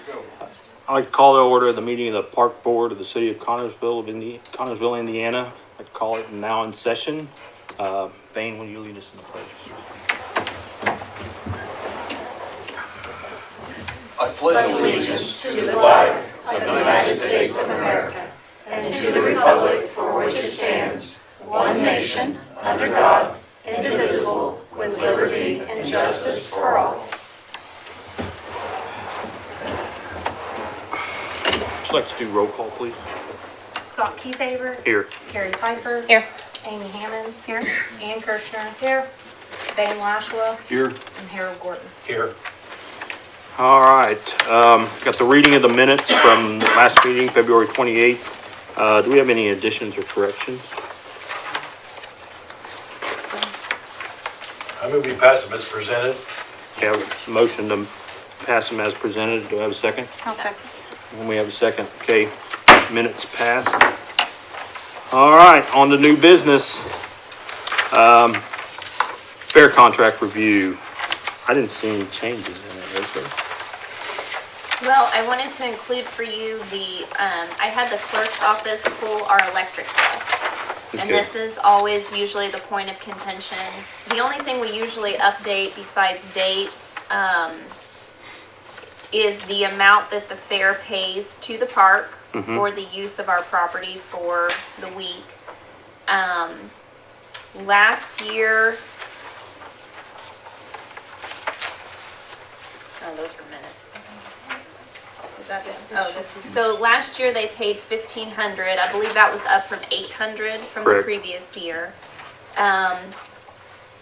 I'd like to call to order the meeting of the Park Board of the City of Connersville, Indiana. I'd call it now in session. Vane, will you lead us in the pledge? I pledge allegiance to the flag of the United States of America and to the republic for which it stands, one nation, under God, indivisible, with liberty and justice for all. Would you like to do roll call, please? Scott Keyfaber. Here. Carrie Pfeiffer. Here. Amy Hammonds. Here. Ann Kirshner. Here. Van Lashwa. Here. And Harold Gordon. Here. All right. Got the reading of the minutes from last meeting, February 28th. Do we have any additions or corrections? I move we pass them as presented. Okay, I have a motion to pass them as presented. Do I have a second? I'll second. When we have a second, okay, minutes passed. All right, on to new business. Fair contract review. I didn't see any changes in it, was there? Well, I wanted to include for you I had the clerk's office pull our electric bill. And Okay. this is always usually the point of contention. The only thing we usually update besides dates, is the amount that the fair pays to the park for the use of our property for the week. Last year, oh, those were minutes. Is that it? Oh, this is, so last year they paid $1,500. I believe that was up from $800 from the Correct. previous year.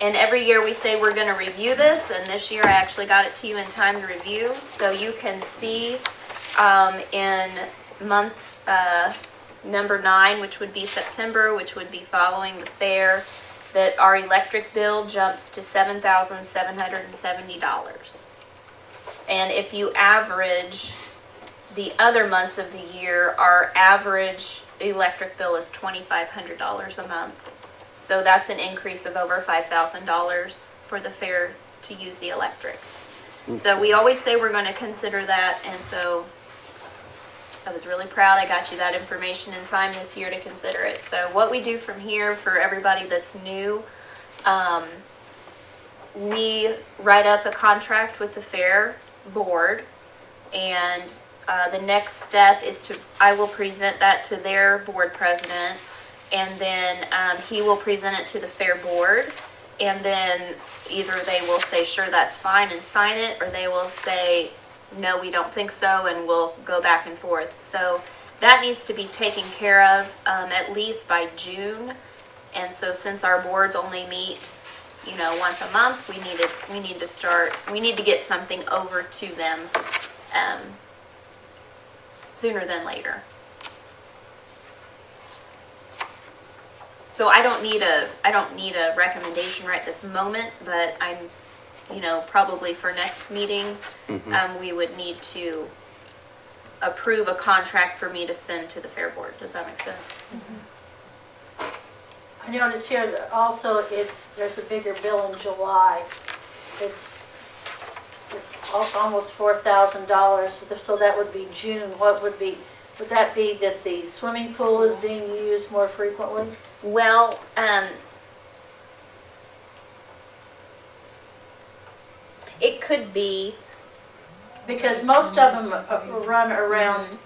And every year we say we're gonna review this, and this year I actually got it to you in time to review. So you can see, in month, number 9, which would be September, which would be following the fair, that our electric bill jumps to $7,770. And if you average the other months of the year, our average electric bill is $2,500 a month. So that's an increase of over $5,000 for the fair to use the electric. So we always say we're going to consider that, and so I was really proud I got you that information in time this year to consider it. So what we do from here for everybody that's new, we write up a contract with the fair board, and the next step is I will present that to their board president, and then he will present it to the fair board, and then either they will say, sure, that's fine, and sign it, or they will say, no, we don't think so, and we'll go back and forth. So that needs to be taken care of at least by June. And so since our boards only meet, once a month, we need to get something over to them sooner than later. So I don't need a recommendation right this moment, but I'm, probably for next meeting, we would need to approve a contract for me to send to the fair board. Does that make sense? I noticed here that also there's a bigger bill in July. It's almost $4,000, so that would be June. Would that be that the swimming pool is being used more frequently? Well, it could be. Because most of them run around,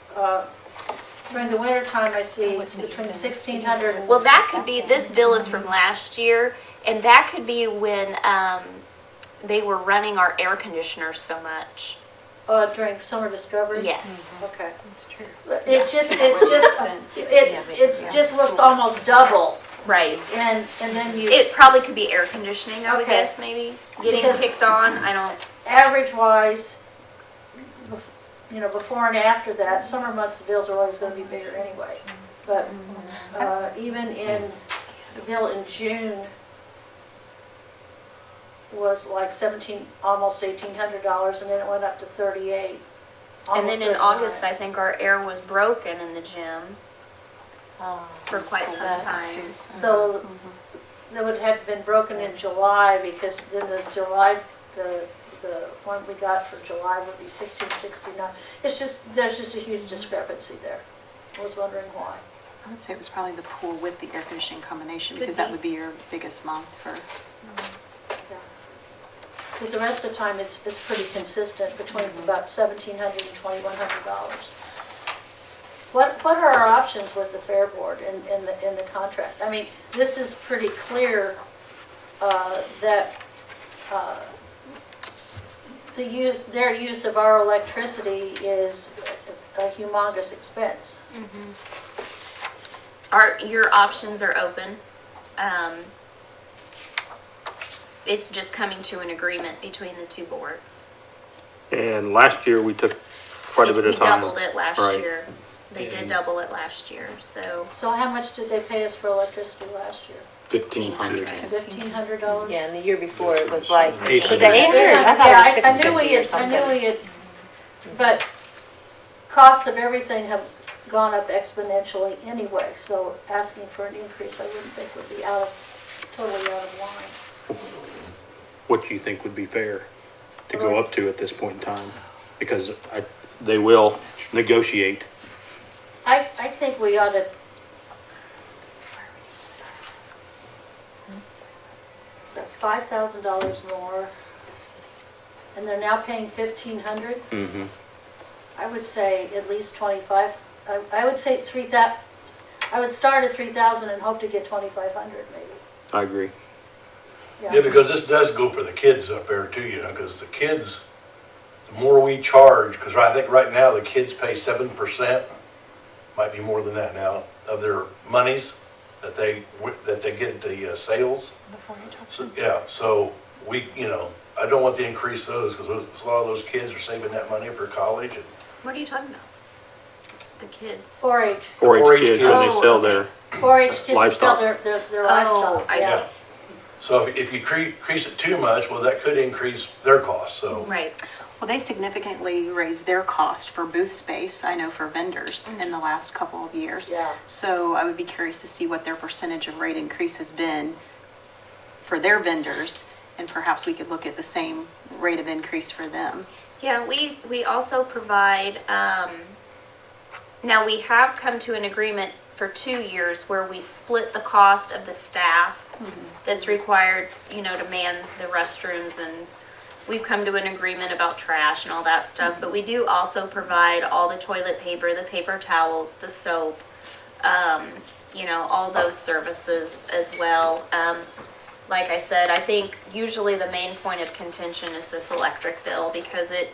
during the winter time, I see it's between 1,600 and... Well, that could be, this bill is from last year, and that could be when they were running our air conditioners so much. During summer discovery? Yes. Okay. That's true. It just looks almost double, Right. and then you, It probably could be air conditioning, I would Okay. guess, maybe. Getting Because- kicked on, I don't, average-wise, before and after that, summer months, the bills are always gonna be bigger anyway. But, even in, the bill in June was like almost $1,800, and then it went up to 38. and then in August, I think our air was broken in the gym for quite some time. So, that would have been broken in July, because then the the one we got for July would be 1669. It's just, there's just a huge discrepancy there. I was wondering why. I would say it was probably the pool with the air conditioning combination, Could because that be. would be your biggest month for, Because the rest of the time, it's pretty consistent between about $1,700 and $2,100. What are our options with the Fair Board in the contract? I mean, this is pretty clear that their use of our electricity is a humongous expense. Your options are open. It's just coming to an agreement between the two boards. And last year, we took quite a bit of time. We doubled it last Right. year. They did And- double it last year, so So how much did they pay us for electricity last year? 1,500. $1,500? Yeah, and the year before it was like, was it 800. 800? I thought Yeah, it was I knew 650 or I something. knew we had, but costs of everything have gone up exponentially anyway, so asking for an increase, I wouldn't think would be totally out of line. What do you think would be fair to go up to at this point in time? Because they will negotiate. I think we ought to. So that's $5,000 more, and they're now paying $1,500. Mm-hmm. I would say at least 25. I would say 3,000. I would start at 3,000 and hope to get 2,500 maybe. I agree. Yeah, because this does go for the kids up there too, you know, because the kids, the more we charge, because I think right now the kids pay 7%, might be more than that now, of their monies that they get at the sales. So, yeah, so we, you know, I don't want to increase those because a lot of those kids are saving that money for college. And what are you talking about? The kids. 4-H. 4-H kids, when they Oh, sell okay. their, 4-H kids who sell Livestock. their livestock. I yeah. see. so if you increase it too much, well, that could increase their costs, so. Right. well, they significantly raised their cost for booth space, I know, for vendors in the last couple of years. Yeah. So I would be curious to see what their percentage of rate increase has been for their vendors, and perhaps we could look at the same rate of increase for them. Yeah, we also provide, now we have come to an agreement for 2 years where we split the cost of the staff that's required, you know, to man the restrooms, and we've come to an agreement about trash and all that stuff, but we do also provide all the toilet paper, the paper towels, the soap, you know, all those services as well. Like I said, I think usually the main point of contention is this electric bill because it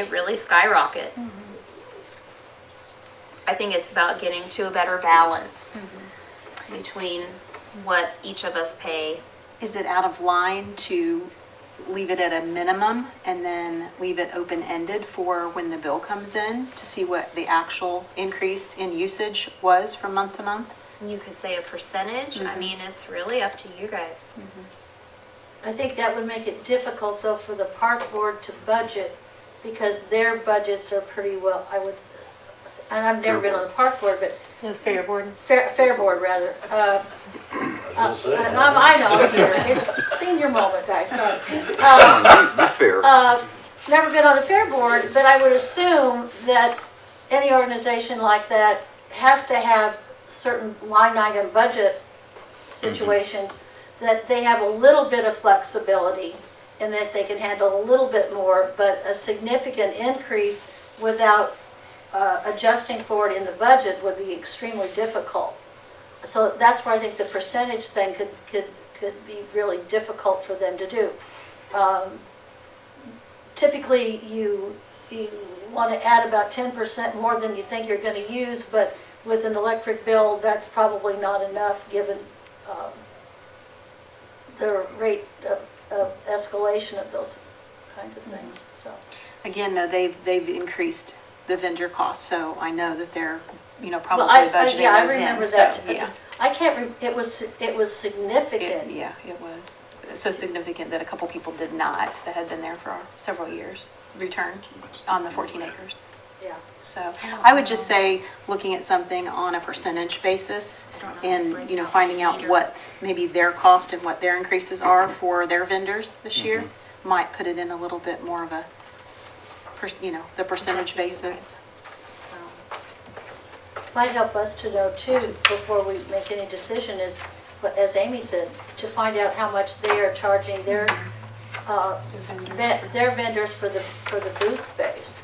really skyrockets. I think it's about getting to a better balance between what each of us pay. Is it out of line to leave it at a minimum and then leave it open-ended for when the bill comes in to see what the actual increase in usage was from month to month? You could say a percentage. I mean, it's really up to you guys. I think that would make it difficult though for the park board to budget because their budgets are pretty well, and I've never been on the park board, but The Fair Board? fair board rather. I was gonna say. I know, here. Senior moment, guys, sorry. be fair. Never been on the fair board, but I would assume that any organization like that has to have certain line item budget situations, that they have a little bit of flexibility and that they can handle a little bit more, but a significant increase without adjusting for it in the budget would be extremely difficult. So that's where I think the percentage thing could be really difficult for them to do. Typically, you want to add about 10% more than you think you're going to use, but with an electric bill, that's probably not enough given the rate of escalation of those kinds of things. So Again, though, they've increased the vendor cost, so I know that they're, you know, probably Well, budgeting yeah, I those in, remember so, that. yeah. I can't. It was significant. Yeah, it was so significant that a couple people did not, that had been there for several years, return on the 14 acres. Yeah. So I would just say, looking at something on a percentage basis and, you know, finding out what maybe their cost and what their increases are for their vendors this year might put it in a little bit more of a, the percentage basis. Might help us to know too, before we make any decision, is, as Amy said, to find out how much they are charging their vendors for the booth space.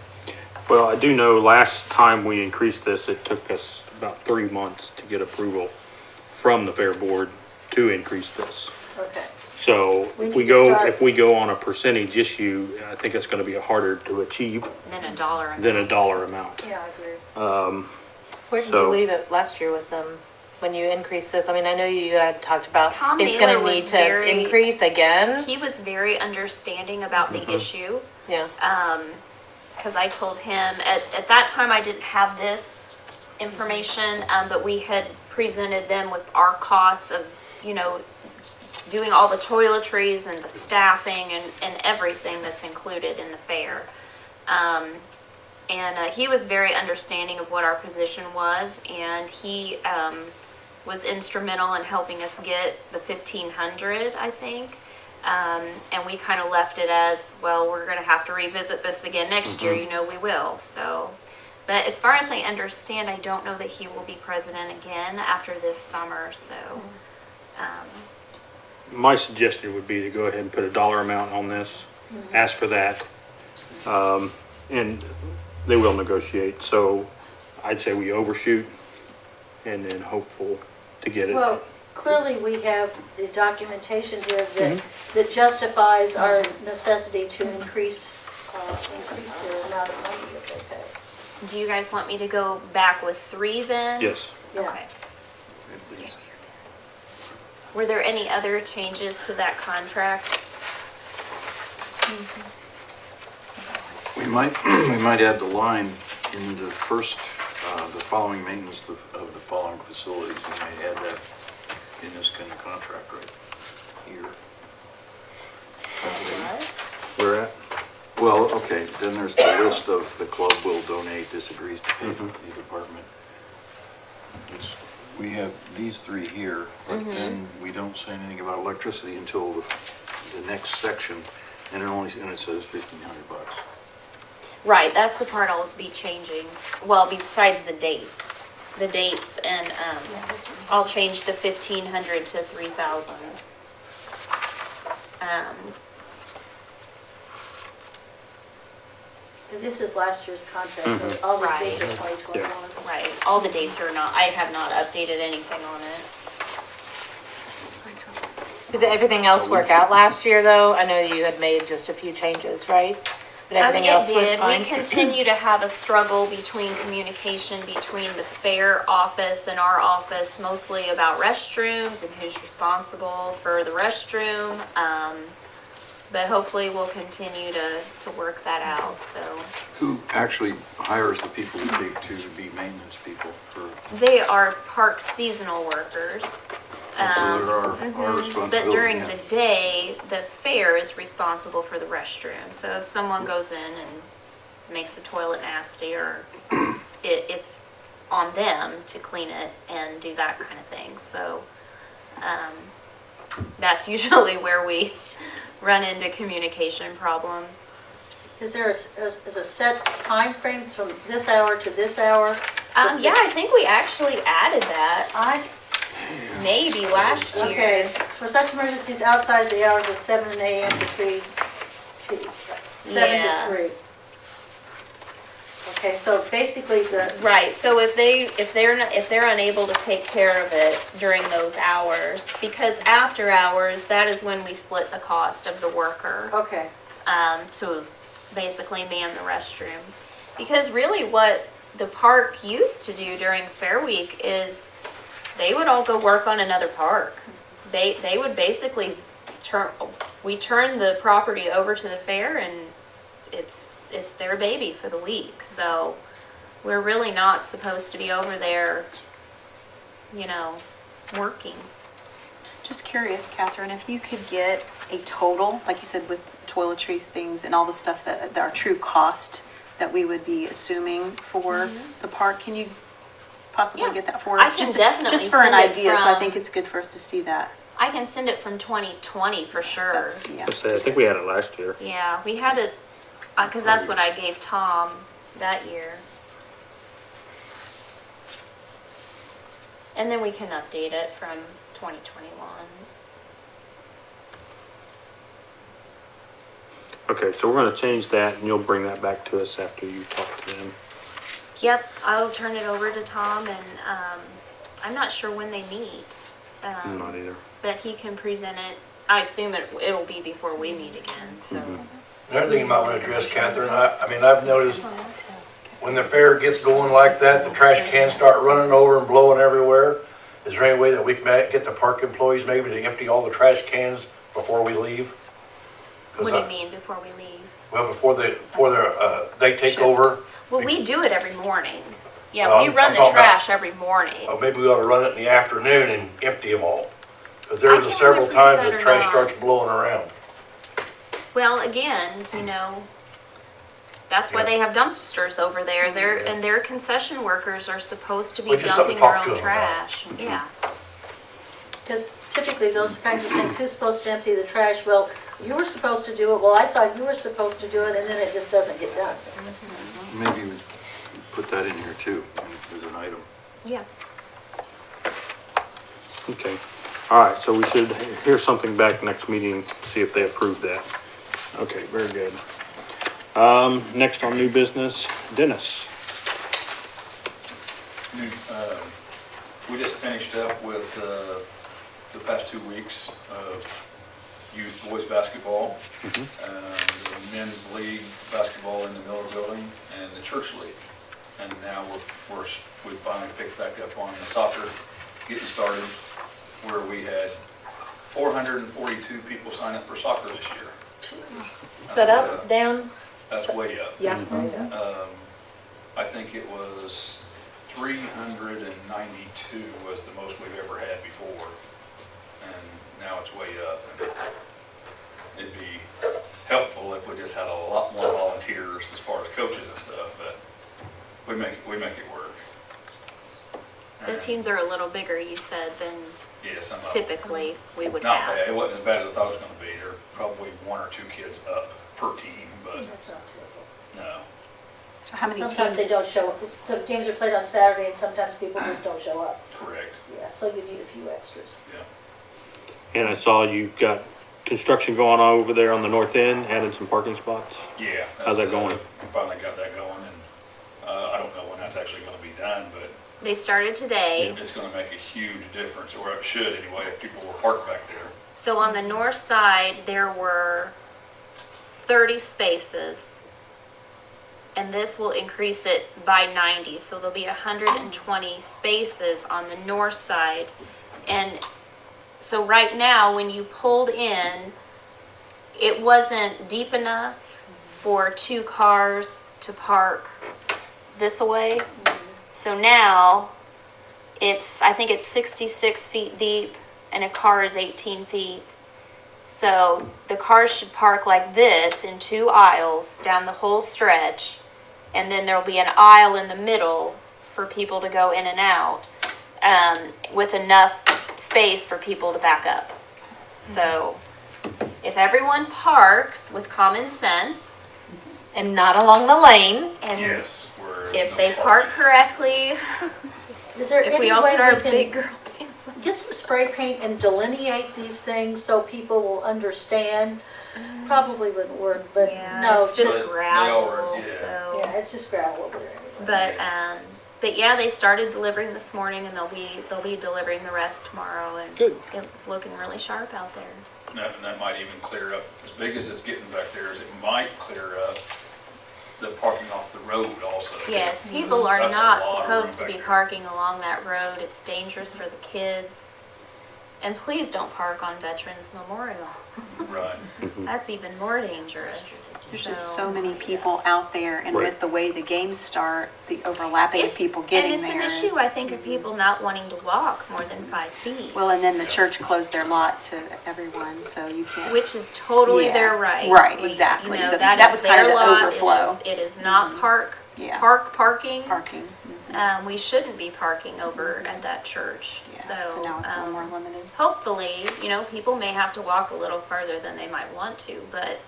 Well, I do know last time we increased this, it took us about 3 months to get approval from the fair board to increase this. Okay. So We if need to start- if we go on a percentage issue, I think it's gonna be harder to achieve Then a dollar. than a dollar amount. Yeah, I agree. Where did So- you leave it last year with them when you increased this? I mean, I know you had talked about Tom it's Naylor going to was need to very- increase again. He was very understanding about the issue. Yeah. Because I told him, at that time, I didn't have this information, but we had presented them with our costs of, doing all the toiletries and the staffing and everything that's included in the fair. And he was very understanding of what our position was, and he was instrumental in helping us get the 1,500, I think. And we kind of left it as, well, we're going to have to revisit this again next year, we will. So, but as far as I understand, I don't know that he will be president again after this summer. So, My suggestion would be to go ahead and put a dollar amount on this, ask for that, and they will negotiate. So I'd say we overshoot and then hopeful to get it. Well, clearly we have the documentation here that justifies our necessity to increase the amount of money that they pay. do you guys want me to go back with 3 then? Yes. Yeah. Okay. Were there any other changes to that contract? We might add the line in the first, the following maintenance of the following facilities. We might add that in this kind of contract right here. We're at? Well, okay, then there's the list of the club will donate, disagrees to pay for the department. We have these 3 here, but then we don't say anything about electricity until the next section, and it says $1,500. Right, that's the part I'll be changing. Well, besides the dates. The dates and, I'll change the 1,500 to 3,000. And this is last year's contract, so all the dates are 2021. Right, all the dates are not, I have not updated anything on it. Did everything else work out last year, though? I know you had made just a few changes, right? But everything It else did. worked We fine? continue to have a struggle between communication between the fair office and our office, mostly about restrooms and who's responsible for the restroom. But hopefully we'll continue to work that out, so. Who actually hires the people to be maintenance people for, They are park seasonal workers. so they're our responsibility? But during yeah. the day, the fair is responsible for the restroom. So if someone goes in and makes the toilet nasty, or it's on them to clean it and do that kind of thing. So that's usually where we run into communication problems. Is there a set time frame from this hour to this hour? Yeah, I think we actually added that maybe last year. Okay, for such emergencies outside the hours of 7 a.m. to 3, 7 Yeah. to 3. Okay, so basically Right, so if they're unable to take care of it during those hours, because after hours, that is when we split the cost of the worker okay, to basically man the restroom. Because really what the park used to do during Fair Week is they would all go work on another park. They would basically turn the property over to the fair, and it's their baby for the week. So we're really not supposed to be over there, working. Just curious, Catherine, if you could get a total, like you said, with toiletries, things, and all the stuff that our true cost that we would be assuming for the park, can you possibly Yeah. get that for I us? can Just definitely just for an send it idea, so I from- think it's good for us to see that. I can send it from 2020 for sure. Yeah. I think we had it last year. Yeah, we had it, because that's what I gave Tom that year. And then we can update it from 2021. Okay, so we're gonna change that and you'll bring that back to us after you talk to them. Yep, I'll turn it over to Tom, and I'm not sure when they meet. I'm not either. But he can present it. I assume it'll be before we meet again, so. Another thing you might want to address, Catherine, I mean, I've noticed when the fair gets going like that, the trash cans start running over and blowing everywhere. Is there any way that we can get the park employees maybe to empty all the trash cans before we leave? 'Cause What do you mean before we leave? Well, before they take over. Well, we do it every morning. Yeah, No, we I'm run the talking about- trash every morning. Oh, maybe we ought to run it in the afternoon and empty them all. Because I there's can't several remember if we do times that the or trash not. starts blowing around. Well, again, that's why Yeah. they have dumpsters over there. Yeah. And their concession workers are supposed to be Well, just something dumping to their talk to own them about. trash. Yeah. Because typically those kinds of things, who's supposed to empty the trash? Well, you were supposed to do it, well, I thought you were supposed to do it, and then it just doesn't get done. Maybe we put that in here too, as an item. Yeah. Okay, all right, so we should hear something back next meeting, see if they approve that. Okay, very good. Next on new business, Dennis. We just finished up with the past 2 weeks of youth boys basketball, the men's league basketball in the Miller Building, and the church league. And now we finally picked back up on the soccer, getting started, where we had 442 people sign up for soccer this year. Is that up, down? That's way up. Yeah. I think it was 392 was the most we've ever had before, and now it's way up. And it'd be helpful if we just had a lot more volunteers as far as coaches and stuff, but we make it work. The And teams are a little bigger, you said, than yeah, some of them. typically we would Not bad. It have. wasn't as bad as I thought it was going to be. There are probably 1 or 2 kids up per team, but That's not terrible. no. So how many Sometimes teams? they don't show up. The games are played on Saturday, and sometimes people just don't show up. Correct. Yeah, so you need a few extras. Yeah. And I saw you've got construction going on over there on the north end, adding some parking spots. Yeah. How's that that's, going? We finally got that going, and I don't know when that's actually going to be done, but They started today. it's going to make a huge difference, or it should anyway, if people were parked back there. So on the north side, there were 30 spaces. And this will increase it by 90, so there'll be 120 spaces on the north side. And so right now, when you pulled in, it wasn't deep enough for 2 cars to park this way. So now, I think it's 66 feet deep, and a car is 18 feet. So the cars should park like this in 2 aisles down the whole stretch. And then there'll be an aisle in the middle for people to go in and out, with enough space for people to back up. So if everyone parks with common sense, And not along the lane. and Yes. if they park correctly, Is there if any we all way put our we big can girl pants on. get some spray paint and delineate these things so people will understand? Probably wouldn't work, but Yeah, no. it's just But they gravel, already- yeah. so. Yeah, it's just gravel over there anyway. But yeah, they started delivering this morning, and they'll be delivering the rest tomorrow, and Good. it's looking really sharp out there. And that might even clear up, as big as it's getting back there, as it might clear up the parking off the road also. Yes, people are That's a not lot of supposed to room be back there. parking along that road. It's dangerous for the kids. And please don't park on Veterans Memorial. Right. That's even more dangerous. There's just so many people out there, and Right. with the way the games start, the overlapping of It's- people getting And it's there an is. issue, I think, of people not wanting to walk more than 5 feet. Well, and then the church closed their lot to everyone, so you can't. Which is totally Yeah. their right. Right, We- exactly. You know, So that that is was kind of their the lot. overflow. It is not park Yeah. parking. Parking. We shouldn't be parking over at that church, Yeah, so now it's a little more limited. hopefully, people may have to walk a little further than they might want to, but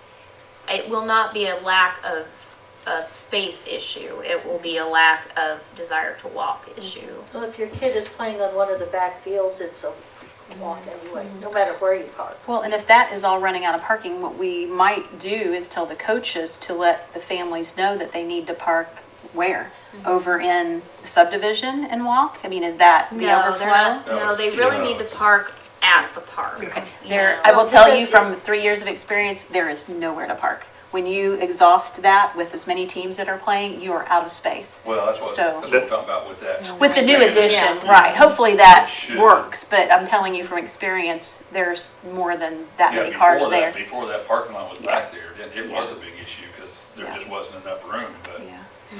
it will not be a lack of space issue. It will be a lack of desire to walk issue. Well, if your kid is playing on one of the back fields, it's a walk anyway, no matter where you park. Well, and if that is all running out of parking, what we might do is tell the coaches to let the families know that they need to park where? Over in the subdivision and walk? I mean, is that the No, overflow? they're not, No, no, they it's- really no, need to it's- park at the park. There, I will tell you from 3 years of experience, there is nowhere to park. When you exhaust that with as many teams that are playing, you are out of space. Well, that's what So- we're talking about with that. With the new Expanded addition, use. right, hopefully that Should. works, but I'm telling you from experience, there's more than that Yeah, many cars before there. that, before that parking lot was Yeah. back there, it was a big issue because there Yeah. just wasn't enough room, but Yeah.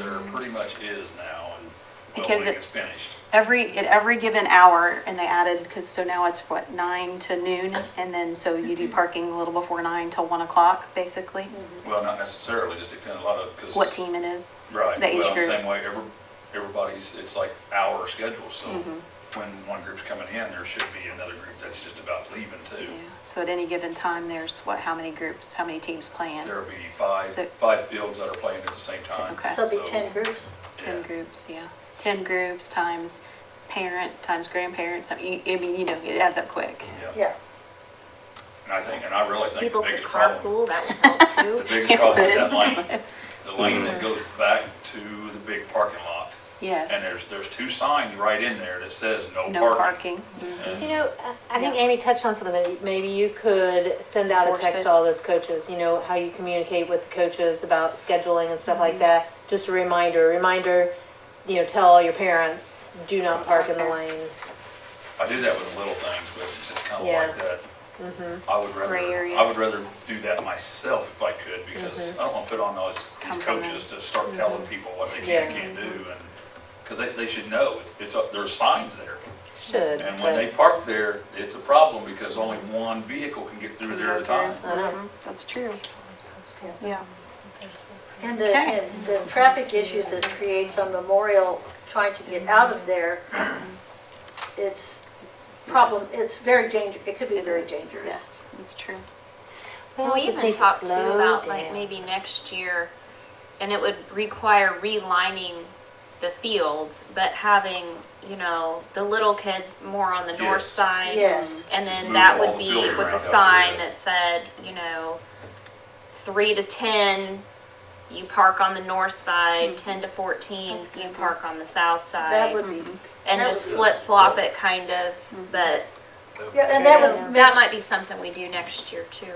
there pretty much is now, and Because when it- it's finished. At every given hour, and they added, because so now it's what, 9 to noon, and then so you do parking a little before 9 till 1 o'clock, basically, Well, not necessarily, just depending a lot of, because. what team it is. Right, the age well, group. same way, everybody's, it's like hour schedule, so Mm-hmm. when one group's coming in, there should be another group that's just about leaving too. Yeah. So at any given time, there's what, how many groups, how many teams playing? There'll be five So- fields that are playing at the same time. Okay. So it'll be 10 groups. 10 Yeah. groups, yeah. 10 groups times parent, times grandparents, I mean, it adds up quick. Yeah. And I really think the People could biggest problem, carpool, that would help the too. biggest problem is that lane. The lane that goes back to the big parking lot. And Yes, there's two signs right in there that says no no parking. parking. And You know, I think Amy touched on something that maybe you could send out a Force text it. to all those coaches, how you communicate with the coaches about scheduling and stuff like that. Just a reminder, tell all your parents, do not park in the lane. I do that with the little things, but it's just kind of Yeah. like that. Gray area. I would rather do that myself if I could, because I don't want to put on these coaches to start telling people what they can and can't do, and, because they should know, there's signs there. Should, And when they park there, it's a problem, because only one vehicle can get through there at a time. I know. That's true. Yeah. And Okay. the traffic issues this creates on Memorial, trying to get out of there, it's very dangerous, it could be very dangerous. Yes, that's true. And we just even need to talked too slow about down. like maybe next year, and it would require relining the fields, but having, the little kids more on the north Yes. side. Yes. And Just then move that all would the be fields with around a out sign there. that said, 3 to 10, you park on the north side, 10 to 14, you park on the south side. That would be, And that just would be- flip flop it kind of, but yeah, and that so would that might be something we do next year too,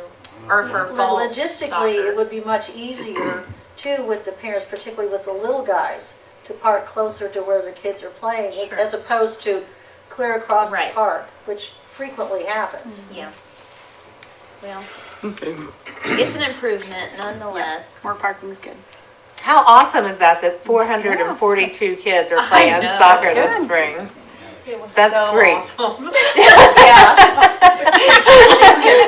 or for fall Well, logistically, soccer. it would be much easier too with the parents, particularly with the little guys, to park closer to where the kids are playing, Sure. as opposed to clear across the Right. park, which frequently happens. Yeah. Well, Okay. it's an improvement nonetheless. More parking's good. How awesome is that 442 kids are playing know, soccer that's this spring? That's so great. awesome.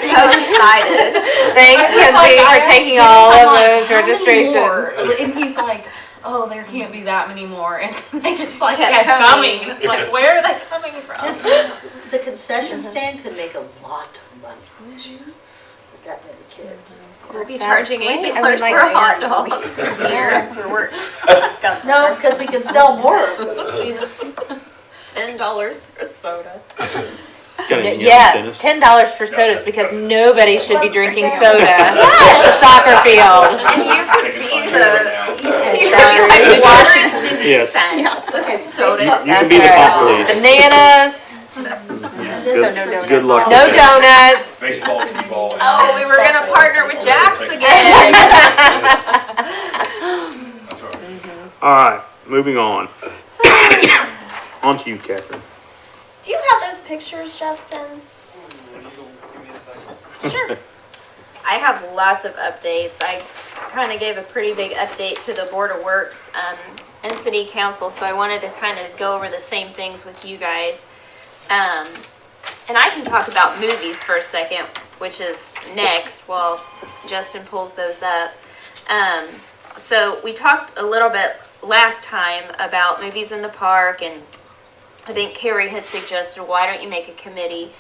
So excited. Thanks, Kenzie, for taking all of those registrations. And he's like, oh, there can't be that many more. And they just like Kept kept coming. coming. It's like, where are they coming from? Just, the concession stand could make a lot of money with that many kids. We'll be That's charging great. $8 I would like for a hot that. dog this year. For work. No, because we can sell more of them. $10 for a soda. Yes, $10 for sodas because nobody should be drinking soda at the soccer field. And you could Taking be signs the, right now. you Sorry. could be like Washington. 50 Yes. cents. Soda. You can That's be the right. pop police. Bananas, Good luck no with that. donuts. Baseball, t-ball. and- Oh, we were gonna partner with Jax again. That's all right. All right, moving on. On to you, Catherine. Do you have those pictures, Justin? Sure. I have lots of updates. I kind of gave a pretty big update to the Board of Works and City Council, so I wanted to kind of go over the same things with you guys. And I can talk about movies for a second, which is next while Justin pulls those up. So we talked a little bit last time about movies in the park, and I think Carrie had suggested, why don't you make a committee?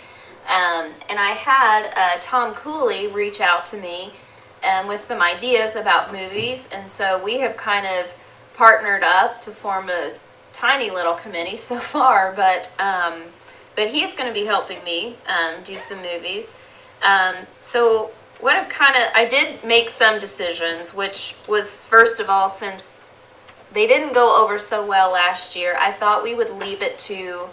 And I had Tom Cooley reach out to me with some ideas about movies, and so we have kind of partnered up to form a tiny little committee so far, but he's going to be helping me do some movies. So what I did make some decisions, which was, first of all, since they didn't go over so well last year, I thought we would leave it to,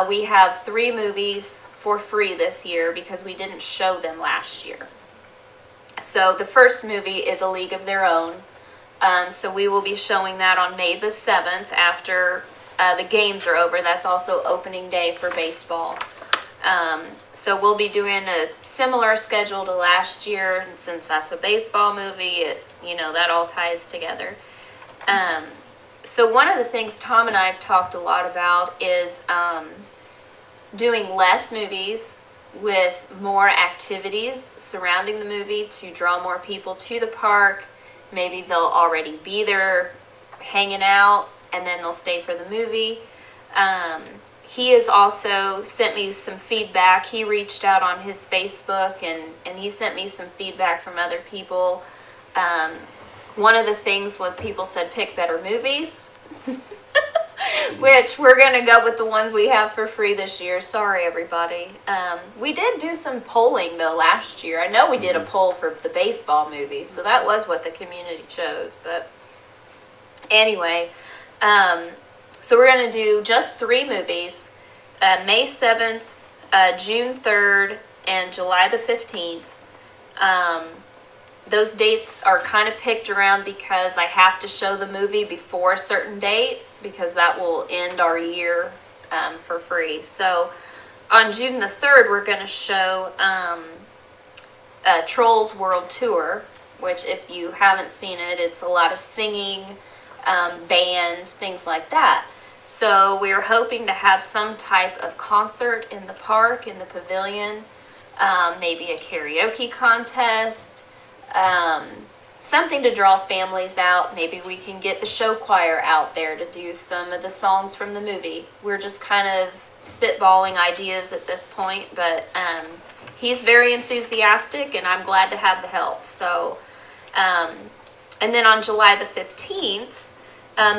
we have 3 movies for free this year because we didn't show them last year. So the first movie is A League of Their Own. So we will be showing that on May the 7th after the games are over. That's also opening day for baseball. So we'll be doing a similar schedule to last year, and since that's a baseball movie, that all ties together. So one of the things Tom and I have talked a lot about is doing less movies with more activities surrounding the movie to draw more people to the park. Maybe they'll already be there hanging out, and then they'll stay for the movie. He has also sent me some feedback. He reached out on his Facebook, and he sent me some feedback from other people. One of the things was people said pick better movies, which we're going to go with the ones we have for free this year. Sorry, everybody. We did do some polling, though, last year. I know we did a poll for the baseball movie, so that was what the community chose. But anyway, so we're going to do just 3 movies, May 7th, June 3rd, and July the 15th. Those dates are kind of picked around because I have to show the movie before a certain date, because that will end our year for free. So on June the 3rd, we're going to show Trolls World Tour, which if you haven't seen it, it's a lot of singing, bands, things like that. So we're hoping to have some type of concert in the park, in the pavilion, maybe a karaoke contest, something to draw families out. Maybe we can get the show choir out there to do some of the songs from the movie. We're just kind of spitballing ideas at this point, but he's very enthusiastic, and I'm glad to have the help. So, and then on July the 15th,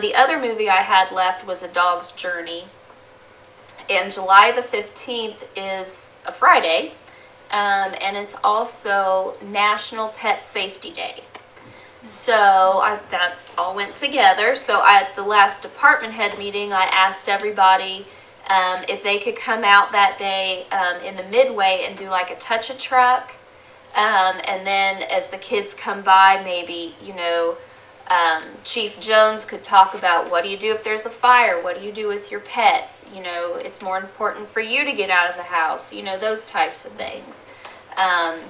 the other movie I had left was A Dog's Journey. And July the 15th is a Friday, and it's also National Pet Safety Day. So that all went together. So at the last department head meeting, I asked everybody if they could come out that day in the midway and do like a touch-a-truck. And then as the kids come by, maybe, Chief Jones could talk about, what do you do if there's a fire? What do you do with your pet? It's more important for you to get out of the house, those types of things. And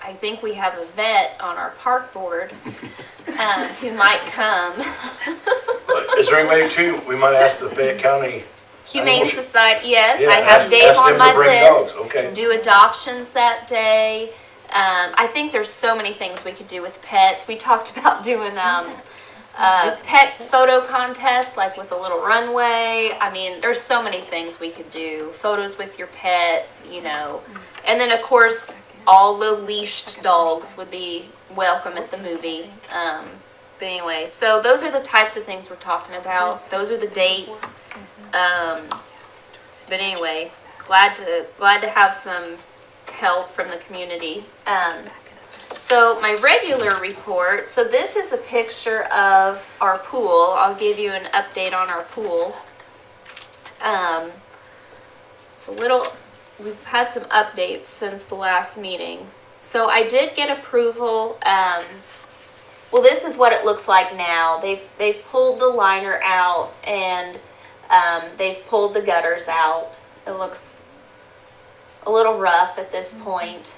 I think we have a vet on our park board who might come. Is there any way too, we might ask the Fayette County Humane Society, yes, Yeah, I have Dave ask on them my to bring list. dogs, okay. Do adoptions that day. I think there's so many things we could do with pets. We talked about doing pet photo contest, like with a little runway. I mean, there's so many things we could do. Photos with your pet, And then, of course, all the leashed dogs would be welcome at the movie. But anyway, so those are the types of things we're talking about. Those are the dates. But anyway, glad to have some help from the community. So my regular report, so this is a picture of our pool. I'll give you an update on our pool. We've had some updates since the last meeting. So I did get approval. Well, this is what it looks like now. They've pulled the liner out, and they've pulled the gutters out. It looks a little rough at this point.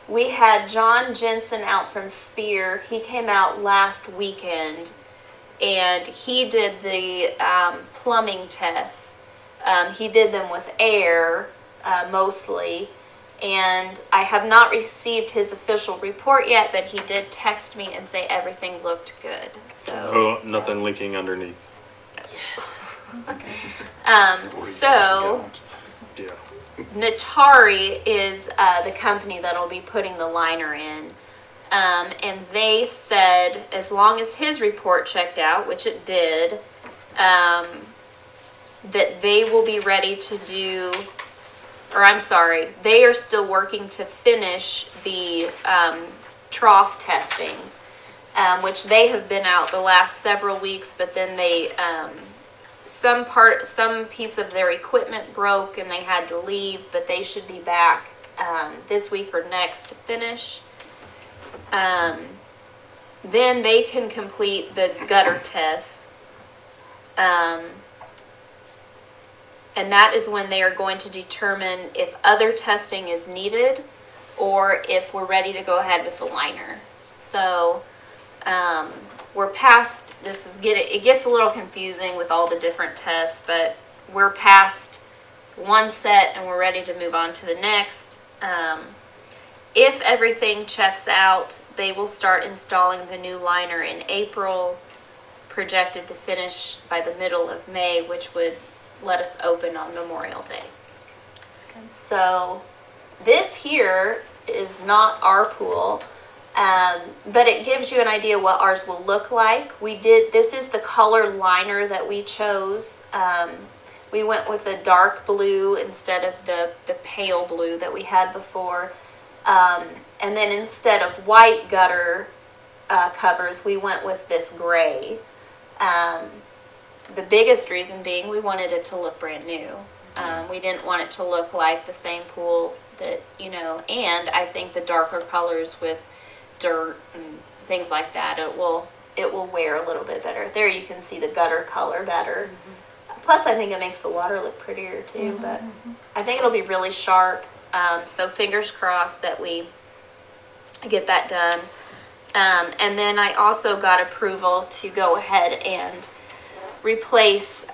We had John Jensen out from Spear. He came out last weekend, and he did the plumbing tests. He did them with air, mostly, And I have not received his official report yet, but he did text me and say everything looked good, so. Oh, nothing leaking underneath. 40,000 So, gallons. Yeah. Natari is the company that'll be putting the liner in. And they said as long as his report checked out, which it did, that they will be ready to do, or I'm sorry, they are still working to finish the trough testing, which they have been out the last several weeks, but then they, some piece of their equipment broke and they had to leave, but they should be back this week or next to finish. Then they can complete the gutter tests. And that is when they are going to determine if other testing is needed or if we're ready to go ahead with the liner. So, we're past, it gets a little confusing with all the different tests, but we're past one set and we're ready to move on to the next. If everything checks out, they will start installing the new liner in April, projected to finish by the middle of May, which would let us open on Memorial Day. So this here is not our pool, but it gives you an idea what ours will look like. This is the color liner that we chose. We went with a dark blue instead of the pale blue that we had before. And then instead of white gutter covers, we went with this gray. The biggest reason being we wanted it to look brand new. We didn't want it to look like the same pool that, and I think the darker colors with dirt and things like that, it will wear a little bit better. There you can see the gutter color better. Plus I think it makes the water look prettier too, but I think it'll be really sharp. So fingers crossed that we get that done. And then I also got approval to go ahead and replace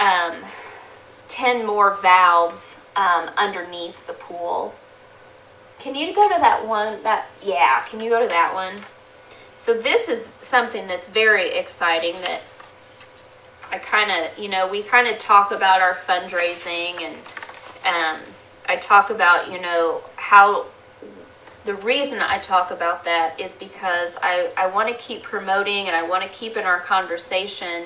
10 more valves underneath the pool. Can you go to that one? Can you go to that one? So this is something that's very exciting that I kind of, we kind of talk about our fundraising and I talk about, how the reason I talk about that is because I want to keep promoting and I want to keep in our conversation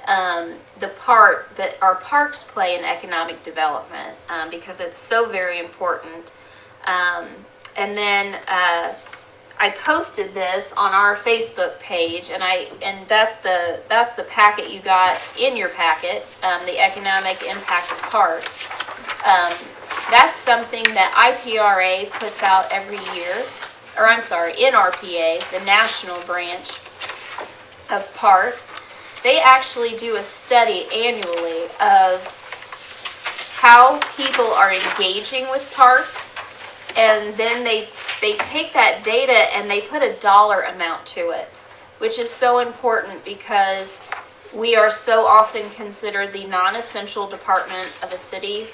the part that our parks play in economic development because it's so very important. And then I posted this on our Facebook page, and that's the packet you got in your packet, the economic impact of parks. That's something that IPRA puts out every year, or I'm sorry, NRPA, the national branch of parks. They actually do a study annually of how people are engaging with parks, and then they take that data and they put a dollar amount to it, which is so important because we are so often considered the non-essential department of a city.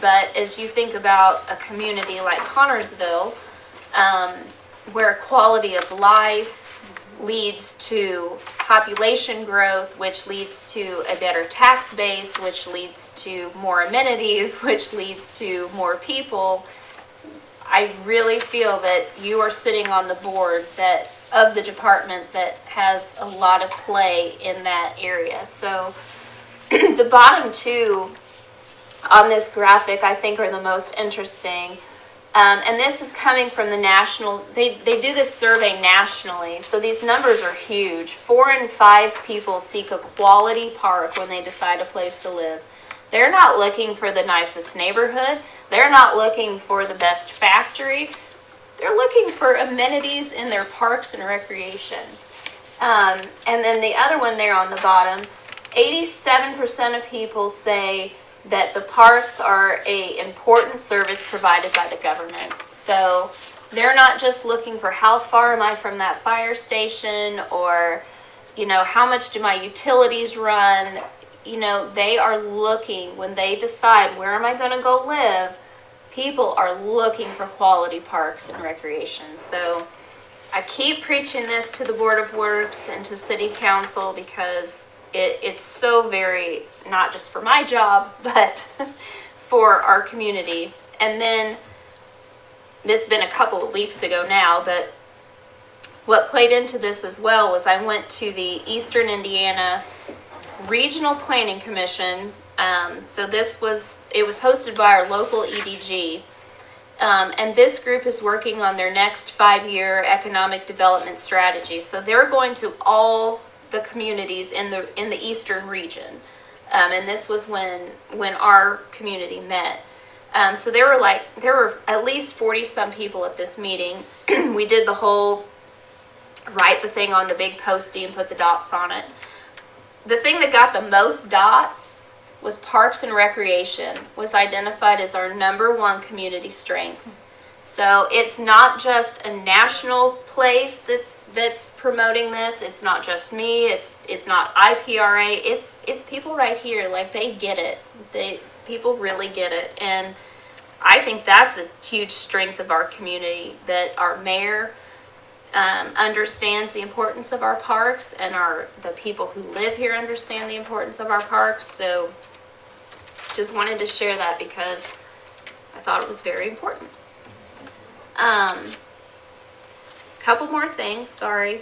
But as you think about a community like Connorsville, where quality of life leads to population growth, which leads to a better tax base, which leads to more amenities, which leads to more people, I really feel that you are sitting on the board of the department that has a lot of play in that area. So the bottom two on this graphic I think are the most interesting. And this is coming from the national, they do this survey nationally, so these numbers are huge. 4 in 5 people seek a quality park when they decide a place to live. They're not looking for the nicest neighborhood. They're not looking for the best factory. They're looking for amenities in their parks and recreation. And then the other one there on the bottom, 87% of people say that the parks are an important service provided by the government. So they're not just looking for how far am I from that fire station or, how much do my utilities run? They are looking, when they decide where am I going to go live, people are looking for quality parks and recreation. So I keep preaching this to the Board of Works and to City Council because it's so very, not just for my job, but for our community. And then, this has been a couple of weeks ago now, but what played into this as well was I went to the Eastern Indiana Regional Planning Commission. So it was hosted by our local EDG. And this group is working on their next 5-year economic development strategy. So they're going to all the communities in the Eastern region. And this was when our community met. So there were at least 40 some people at this meeting. We did the whole write the thing on the big postie and put the dots on it. The thing that got the most dots was Parks and Recreation was identified as our #1 community strength. So it's not just a national place that's promoting this. It's not just me. It's not IPRA. It's people right here. Like, they get it. People really get it. And I think that's a huge strength of our community, that our mayor understands the importance of our parks, and the people who live here understand the importance of our parks. So just wanted to share that because I thought it was very important. Couple more things, sorry.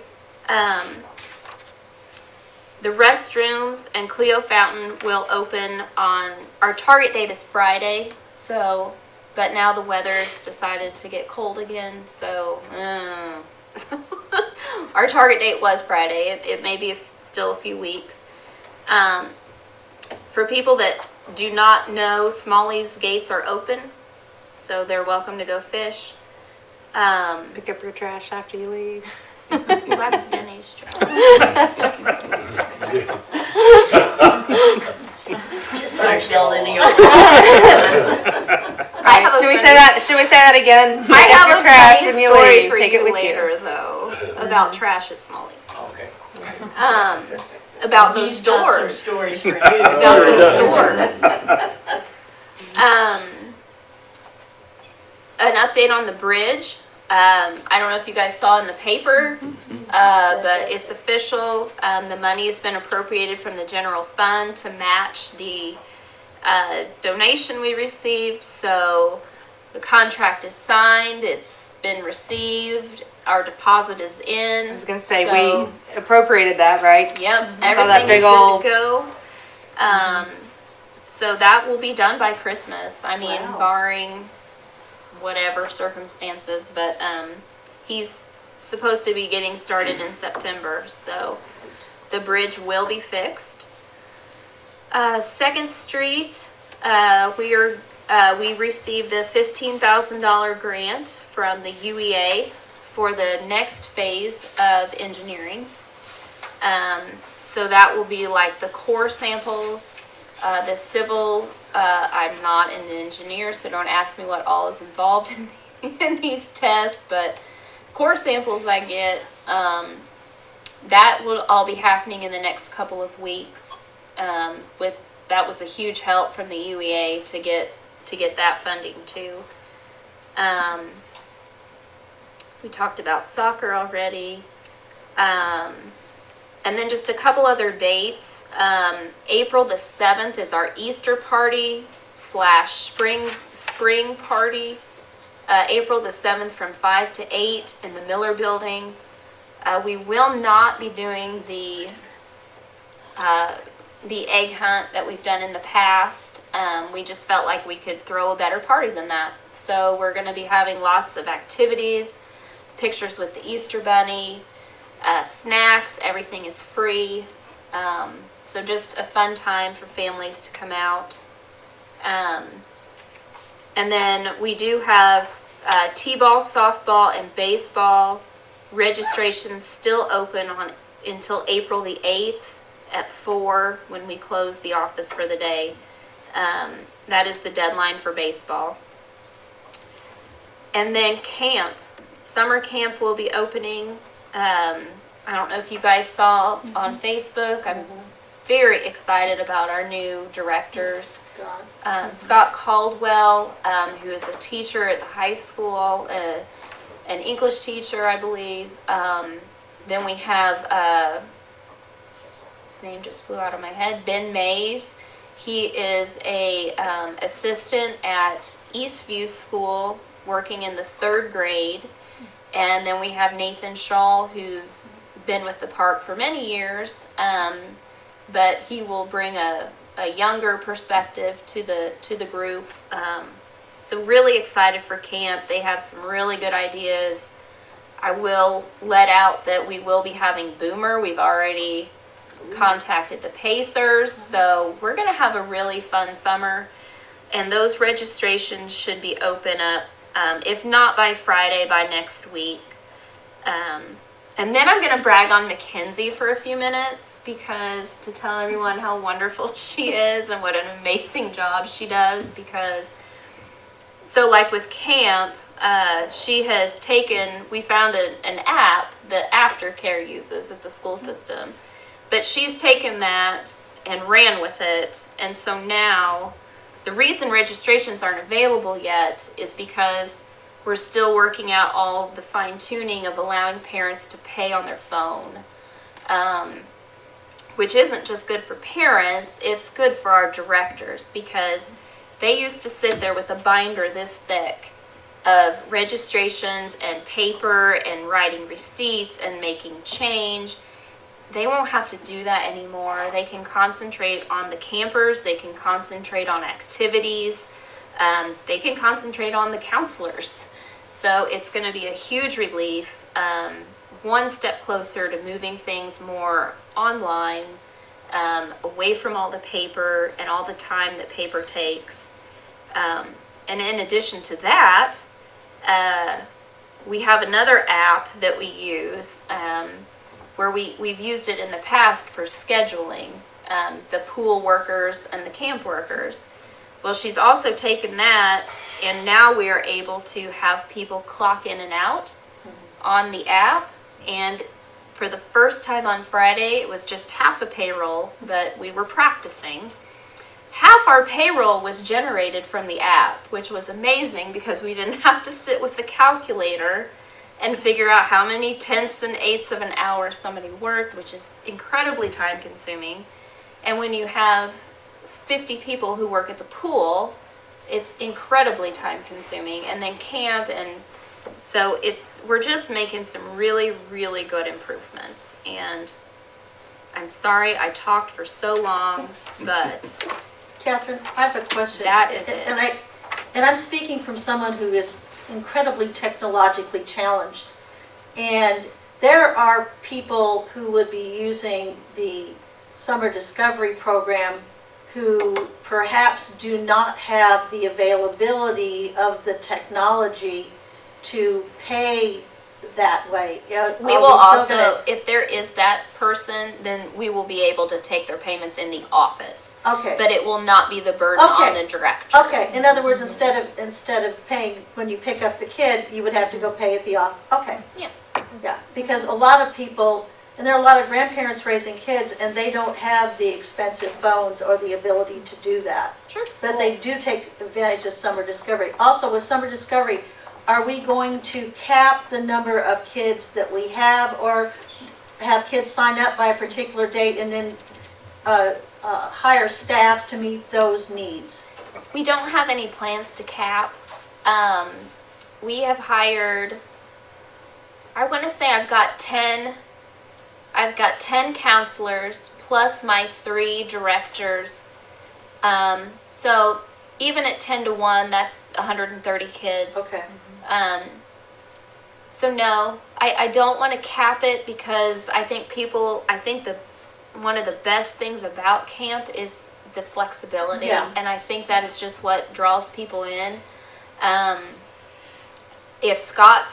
The restrooms and Clio Fountain will open on, our target date is Friday, so, but now the weather's decided to get cold again, so, our target date was Friday. It may be still a few weeks. For people that do not know, Smalley's gates are open, so they're welcome to go fish. Pick up your trash after you leave. That's Denny's job. Just like building the Should we say that? Should we say that again? I Pick up have your a trash funny when you story leave. for Take it you with later, though, about trash at Smalley's. Okay. About those He's got some doors. stories for you. About those doors. An update on the bridge. I don't know if you guys saw in the paper, but it's official. The money has been appropriated from the general fund to match the donation we received. So the contract is signed, it's been received, our deposit is in. I was gonna say, we appropriated that, right? Yep, that everything big is ol' good to go. So that will be done by Christmas. I mean, Wow. barring whatever circumstances, but he's supposed to be getting started in September, so the bridge will be fixed. 2nd Street, we received a $15,000 grant from the UEA for the next phase of engineering. So that will be like the core samples, the civil. I'm not an engineer, so don't ask me what all is involved in these tests, but core samples I get, that will all be happening in the next couple of weeks. That was a huge help from the UEA to get that funding too. We talked about soccer already. And then just a couple other dates. April the 7th is our Easter party / spring party. April the 7th from 5 to 8 in the Miller Building. We will not be doing the egg hunt that we've done in the past. We just felt like we could throw a better party than that. So we're going to be having lots of activities, pictures with the Easter Bunny, snacks, everything is free. So just a fun time for families to come out. And then we do have t-ball, softball, and baseball registrations still open until April the 8th at 4 when we close the office for the day. That is the deadline for baseball. And then camp. Summer camp will be opening. I don't know if you guys saw on Facebook. very excited about our new directors. God. Scott Caldwell, who is a teacher at the high school, an English teacher, I believe. Then we have, his name just flew out of my head, Ben Mays. He is a assistant at Eastview School, working in the 3rd grade. And then we have Nathan Shaw, who's been with the park for many years, but he will bring a younger perspective to the group. So really excited for camp. They have some really good ideas. I will let out that we will be having Boomer. We've already contacted the Pacers, so we're going to have a really fun summer. And those registrations should be open up, if not by Friday, by next week. And then I'm going to brag on Mackenzie for a few minutes, because to tell everyone how wonderful she is and what an amazing job she does, because so like with camp, she has taken, we found an app that Aftercare uses at the school system, but she's taken that and ran with it. And so now the reason registrations aren't available yet is because we're still working out all the fine tuning of allowing parents to pay on their phone, which isn't just good for parents, it's good for our directors, because they used to sit there with a binder this thick of registrations and paper and writing receipts and making change. They won't have to do that anymore. They can concentrate on the campers, they can concentrate on activities, they can concentrate on the counselors. So it's going to be a huge relief, one step closer to moving things more online, away from all the paper and all the time that paper takes. And in addition to that, we have another app that we use, where we've used it in the past for scheduling the pool workers and the camp workers. Well, she's also taken that, and now we are able to have people clock in and out on the app. And for the first time on Friday, it was just half a payroll, but we were practicing. Half our payroll was generated from the app, which was amazing because we didn't have to sit with the calculator and figure out how many tenths and eighths of an hour somebody worked, which is incredibly time consuming. And when you have 50 people who work at the pool, it's incredibly time consuming. And then camp, and so we're just making some really, really good improvements. And I'm sorry I talked for so long, but Catherine, I have a question. That is it. And I'm speaking from someone who is incredibly technologically challenged. And there are people who would be using the Summer Discovery Program who perhaps do not have the availability of the technology to pay that way. we will also, if there is that person, then we will be able to take their payments in the office. Okay. But it will not be the burden on the directors. Okay, in other words, instead of paying when you pick up the kid, you would have to go pay at the office. Okay. Yeah. Yeah, because a lot of people, and there are a lot of grandparents raising kids, and they don't have the expensive phones or the ability to do that. Sure. But they do take advantage of Summer Discovery. Also, with Summer Discovery, are we going to cap the number of kids that we have, or have kids sign up by a particular date and then hire staff to meet those needs? We don't have any plans to cap. We have hired, I want to say I've got 10 counselors plus my 3 directors. So even at 10 to 1, that's 130 kids. Okay. So no, I don't want to cap it, because I think one of the best things about camp is the flexibility. Yeah. And I think that is just what draws people in. If Scott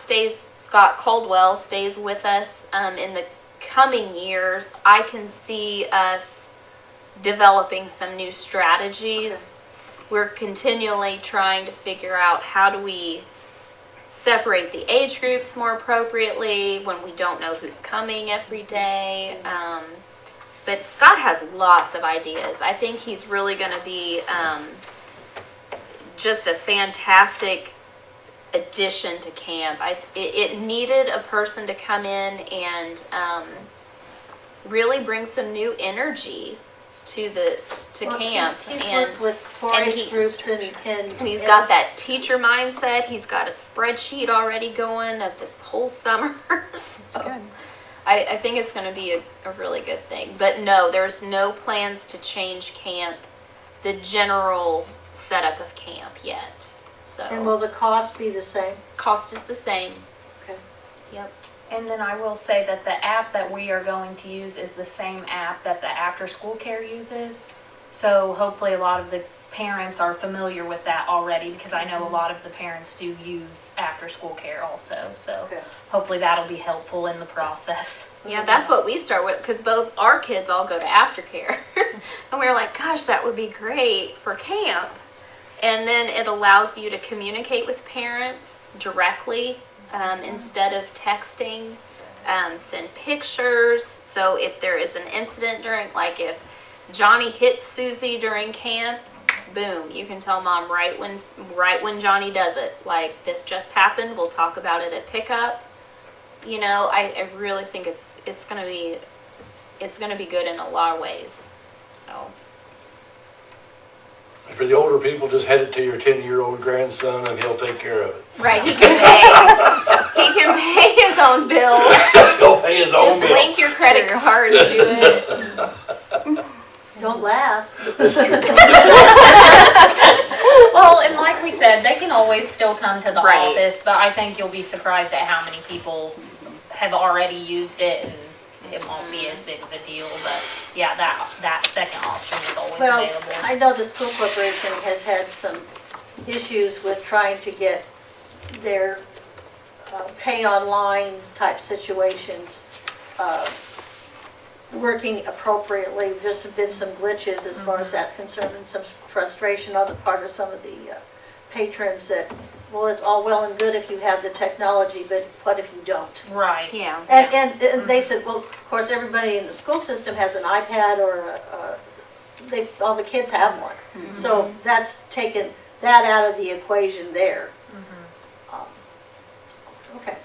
Caldwell stays with us in the coming years, I can see us developing some new strategies. Okay. We're continually trying to figure out how do we separate the age groups more appropriately when we don't know who's coming every day. But Scott has lots of ideas. I think he's really going to be just a fantastic addition to camp. It needed a person to come in and really bring some new energy to Well, camp. He's and worked with 4-H groups and. he's got that teacher mindset. He's got a spreadsheet already going of this whole summer. So good. I think it's going to be a really good thing. But no, there's no plans to change camp, the general setup of camp yet. So And will the cost be the same? cost is the same. Okay. Yep. And then I will say that the app that we are going to use is the same app that the after-school care uses. So hopefully a lot of the parents are familiar with that already, because I know a lot of the parents do use after-school care also. So Okay. hopefully that'll be helpful in the process. Yeah, that's what we start with, because both our kids all go to aftercare. And we were like, gosh, that would be great for camp. And then it allows you to communicate with parents directly instead of texting, send pictures. So if there is an incident during, like if Johnny hits Susie during camp, boom, you can tell mom right when Johnny does it. Like, this just happened, we'll talk about it at pickup. You know, I really think it's gonna be good in a lot of ways. So And for the older people, just head it to your 10-year-old grandson and he'll take care of it. right, he can pay his own bill. He'll pay his own Just bill. link your credit card to it. Don't laugh. Well, and like we said, they can always still come to the Right. office, but I think you'll be surprised at how many people have already used it, and it won't be as big of a deal. But yeah, that second option is always Well, available. I know the school corporation has had some issues with trying to get their pay online type situations working appropriately. There's been some glitches as far as that's concerned, and some frustration on the part of some of the patrons that, well, it's all well and good if you have the technology, but what if you don't? Right. Yeah. And they said, well, of course, everybody in the school system has an iPad or all the kids have one. So that's taken that out of the equation there. Okay.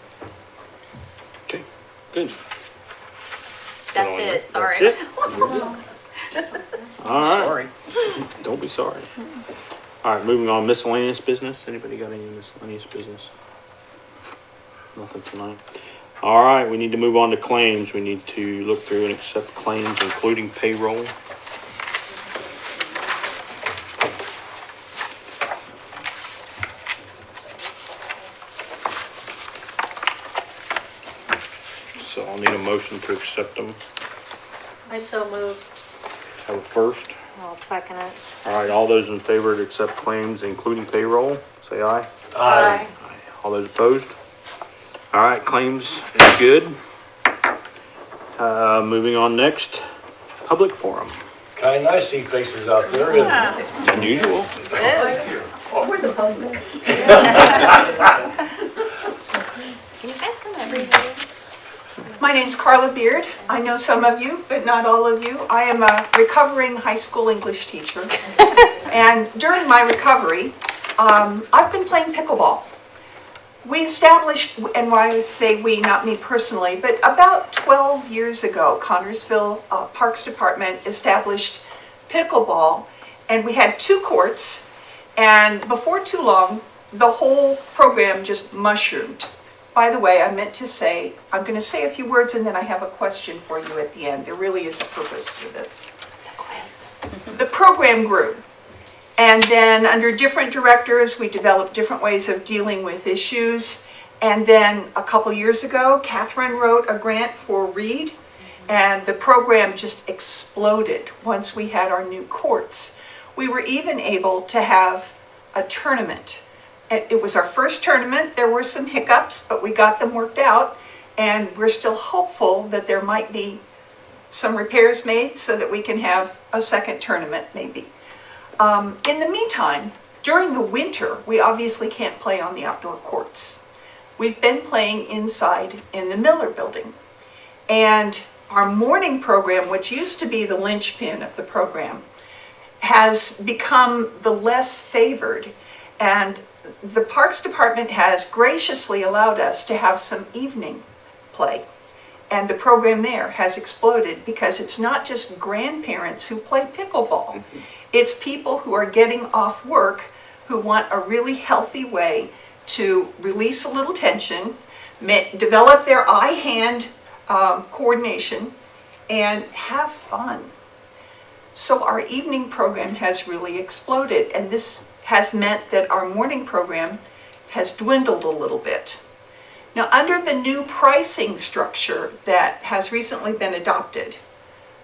Okay, good. That's it, sorry. That's it? All right. Don't be sorry. All right, moving on, miscellaneous business. Anybody got any miscellaneous business? Nothing tonight. All right, we need to move on to claims. We need to look through and accept claims, including payroll. So I'll need a motion to accept them. I so moved. Have a first. I'll second it. All right, all those in favor to accept claims, including payroll, say aye. Aye. All those opposed? All right, claims is good. Moving on next, public forum. Kind of nice see faces out there, isn't it? It's unusual. Can you guys come every day? My name's Carla Beard. I know some of you, but not all of you. I am a recovering high school English teacher. And during my recovery, I've been playing pickleball. We established, and when I say we, not me personally, but about 12 years ago, Connersville Parks Department established pickleball, and we had 2 courts, and before too long, the whole program just mushroomed. By the way, I meant to say, I'm going to say a few words and then I have a question for you at the end. There really is a purpose for this. It's a quiz. The program grew. And then under different directors, we developed different ways of dealing with issues. And then a couple years ago, Catherine wrote a grant for Reed, and the program just exploded once we had our new courts. We were even able to have a tournament. It was our first tournament. There were some hiccups, but we got them worked out. And we're still hopeful that there might be some repairs made so that we can have a second tournament maybe. In the meantime, during the winter, we obviously can't play on the outdoor courts. We've been playing inside in the Miller building. And Our morning program, which used to be the linchpin of the program, has become the less favored. And the Parks Department has graciously allowed us to have some evening play. And the program there has exploded because it's not just grandparents who play pickleball. It's people who are getting off work who want a really healthy way to release a little tension, develop their eye-hand coordination, and have fun. So our evening program has really exploded, and this has meant that our morning program has dwindled a little bit. Now, under the new pricing structure that has recently been adopted,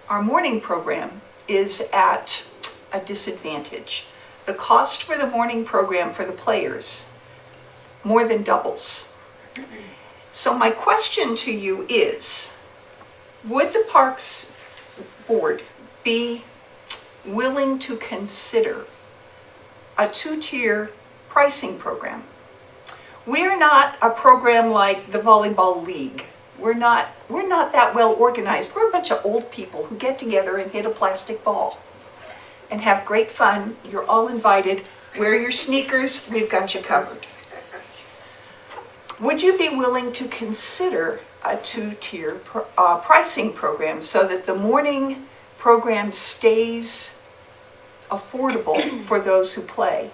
our morning program is at a disadvantage. The cost for the morning program for the players more than doubles. So my question to you is, would the Parks Board be willing to consider a two-tier pricing program? We're not a program like the Volleyball League. We're not that well organized. We're a bunch of old people who get together and hit a plastic ball and have great fun. You're all invited. Wear your sneakers. We've got you covered. Would you be willing to consider a two-tier pricing program so that the morning program stays affordable for those who play,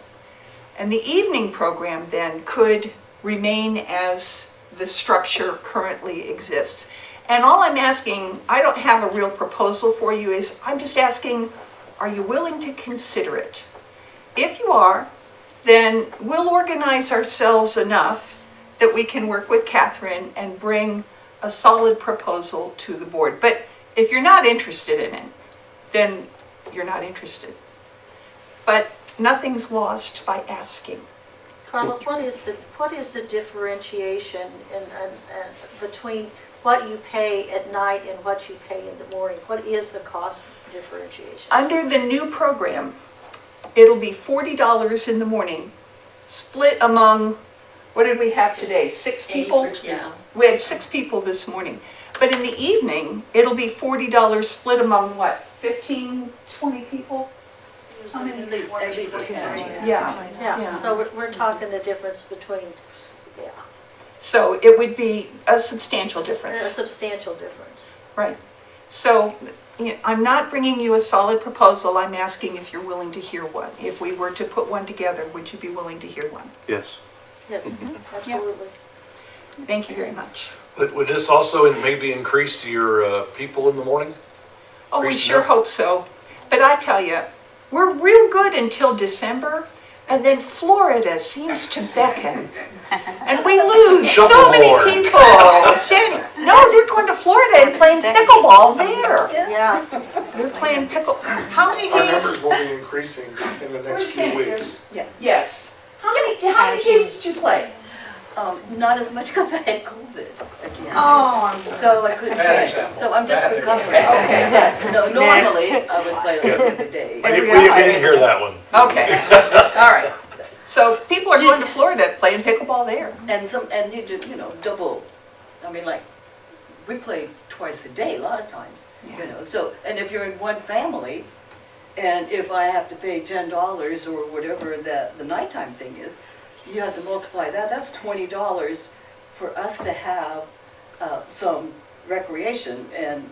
and the evening program then could remain as the structure currently exists? And all I'm asking, I don't have a real proposal for you, is I'm just asking, are you willing to consider it? If you are, then we'll organize ourselves enough that we can work with Catherine and bring a solid proposal to the board. But if you're not interested in it, then you're not interested. But nothing's lost by asking. Carla, what is the differentiation between what you pay at night and what you pay in the morning? What is the cost differentiation? Under the new program, it'll be $40 in the morning, split among, what did we have today, 6 people? Yeah. We had 6 people this morning. But in the evening, it'll be $40 split among what, 15, 20 people? How many? At least 10. Yeah. Yeah, so we're talking the difference between, yeah, So it would be a substantial a difference. substantial difference. Right. So I'm not bringing you a solid proposal. I'm asking if you're willing to hear one. If we were to put one together, would you be willing to hear one? Yes. Yes, absolutely. Thank you very much. Would this also maybe increase your people in the morning? Oh, we Increase sure enough? hope so. But I tell you, we're real good until December, and then Florida seems to beckon. And we lose so many Shuffleboard. people. Jenny, no, they're going to Florida and playing pickleball there. Yeah, They're playing how many Our days? numbers will be increasing in the next few weeks. Yes. How many days did you play? Not as much because I had COVID again. Oh, I'm sorry. So I couldn't play. So I'm just recovering. Okay. No, normally I would play like the other day. We didn't hear that one. Okay, all right. So people are going to Florida playing pickleball there. And you do, double. I mean, like, we play twice a day a lot of times, so, and if you're in one family, and if I have to pay $10 or whatever the nighttime thing is, you have to multiply that, that's $20 for us to have some recreation, and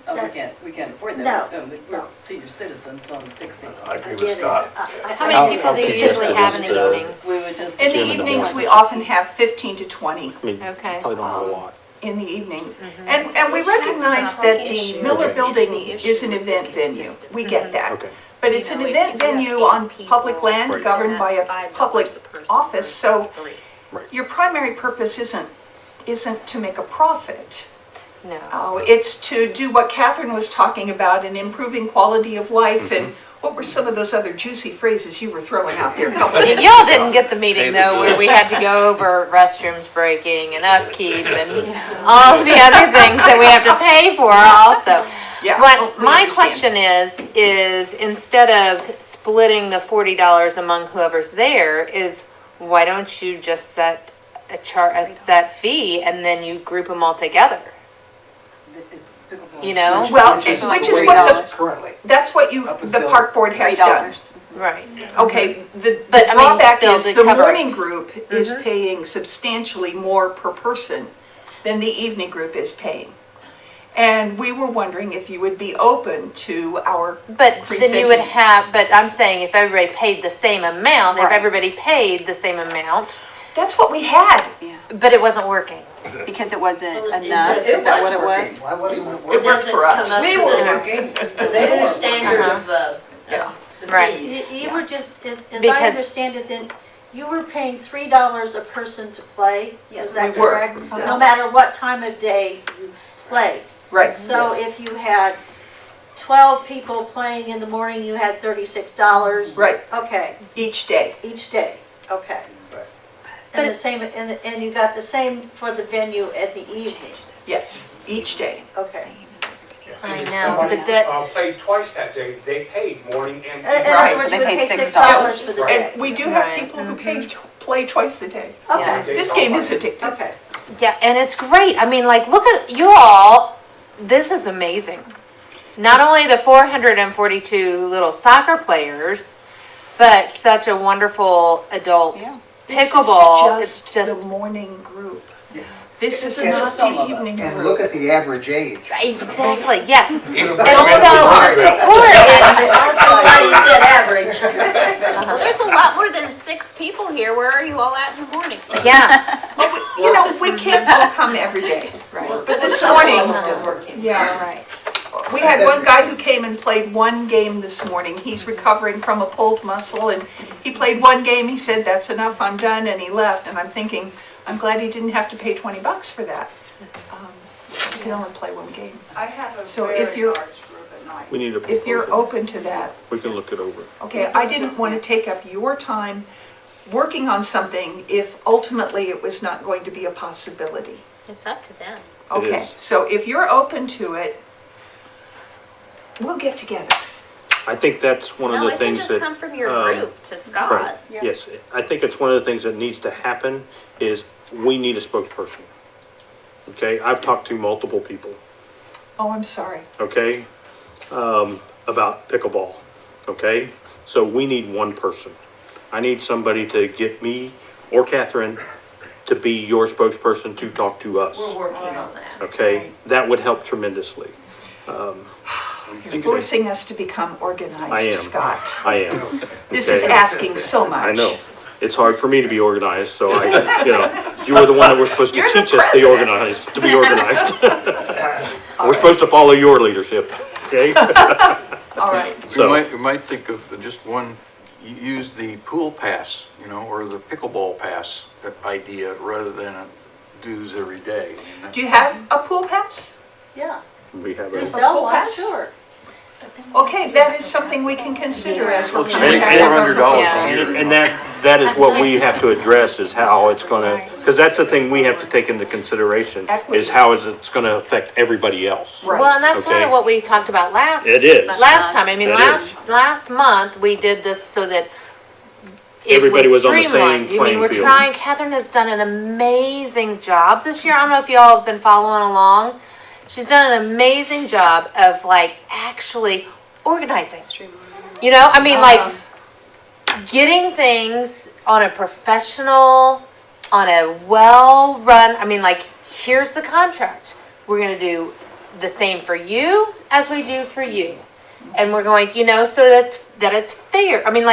we can't afford that. We're senior citizens on fixed income. I agree with Scott. How many people do you usually have in the evening? We would just. In the evenings, we often have 15 to 20 I mean, Okay. probably don't have a lot. in the evenings. And we recognize that the Miller Building is an event venue. We get that. Okay. But it's an event venue on public land Right. governed by a public office, so Right. your primary purpose isn't to make a profit. No. It's to do what Catherine was talking about in improving quality of life, and what were some of those other juicy phrases you were throwing out there? Y'all didn't get the meeting though, where we had to go over restrooms breaking and upkeep and all the other things that we have to pay for also. Yeah, But we my understand. question is instead of splitting the $40 among whoever's there, is why don't you just set a set fee and then you group them all together? Pickleball you know? Well, Which is which is the what rate the, currently. that's what you, Up the until park board has done. $3. Right. Okay, the But, I mean, drawback still is to the cover morning it. group is paying substantially more per person than the evening group is paying. And we were wondering if you would be open to our But then you presenting. would have, but I'm saying if everybody paid the same amount, if Right. everybody paid the same amount, That's what we had. but it wasn't working. Because it wasn't Well, it enough, was- is that it what it was was? Why wasn't it It working? worked for us. We were working to the new standard of, the Right. fees. You were just, as I Because- understand it, then, you were paying $3 a person to play? Yes. Is that We were. correct? No matter what time of day you play. Right. So if you had 12 people playing in the morning, you had $36? Right. Okay, Each day. each day, okay. Right. And the same, and you got the same for the venue at the evening, Yes, each day. okay. I If know, somebody, but that, played twice that day, they paid morning and In evening. Right, other so words, they you would paid pay $6. $6 for the day. And we do have Right. people who play twice a day. Okay, This game is addictive. okay. yeah, and it's great. I mean, like, look at you all. This is amazing. Not only the 442 little soccer players, but such a wonderful adult Yeah. pickleball. This It's is just just the morning group. Yeah. This is And- not the evening And look group. at the average age. exactly yes. And Even so breakfast the is hard. support. Somebody said average. Well, there's a lot more than 6 people here. Where are you all at in the morning? Yeah. You know, we can't all come every day. Right. But this morning, yeah, Right. we had one guy who came and played one game this morning. He's recovering from a pulled muscle and he played one game. He said, "That's enough, I'm done," and he left. And I'm thinking, I'm glad he didn't have to pay $20 for that. He can only play one game. I have a So very if you're- large group at night. We need a If you're proposal. open to that, We can look it over. okay, I didn't want to take up your time working on something if ultimately it was not going to be a possibility. It's up to them. It Okay, is. so if you're open to it, we'll get together. I think that's one of No, the it can things just that. come from your um, group to Scott. Right, yes. I think it's one of the things that needs to happen is we need a spokesperson. Okay, I've talked to multiple people, Oh, I'm sorry. okay, about pickleball, okay? So we need one person. I need somebody to get me or Catherine to be your spokesperson to talk to us, We're working on that. okay? That would help tremendously. You're forcing us to become I am. organized, Scott. I am. This is okay? asking so much. I know. It's hard for me to be organized, so you were the one that was supposed to You're the teach us to be organized. We're supposed to follow your leadership, okay? All right. So- We might think of just one, use the pool pass, or the pickleball pass idea rather than a dues every day. Do you have a pool pass? Yeah, We have we a, sell pool one, pass? sure. Okay, that is something we can consider as we're Well, it's coming only back. $400 Yeah. a year. and that is what we have to address is how it's gonna, because that's the thing we have to take into consideration is how is it's gonna affect everybody else. Right. Well, and that's Okay. kind of what we talked about last. It is. Last time. I mean, It last month we did this so that it Everybody was on the same streamlined. I mean, playing we're field. trying. Catherine has done an amazing job this year. I don't know if y'all have been following along. She's done an amazing job of actually organizing. I mean, getting things on a professional, on a well-run, I mean, here's the contract. We're gonna do the same for you as we do for you. And we're going, so that it's fair. I mean,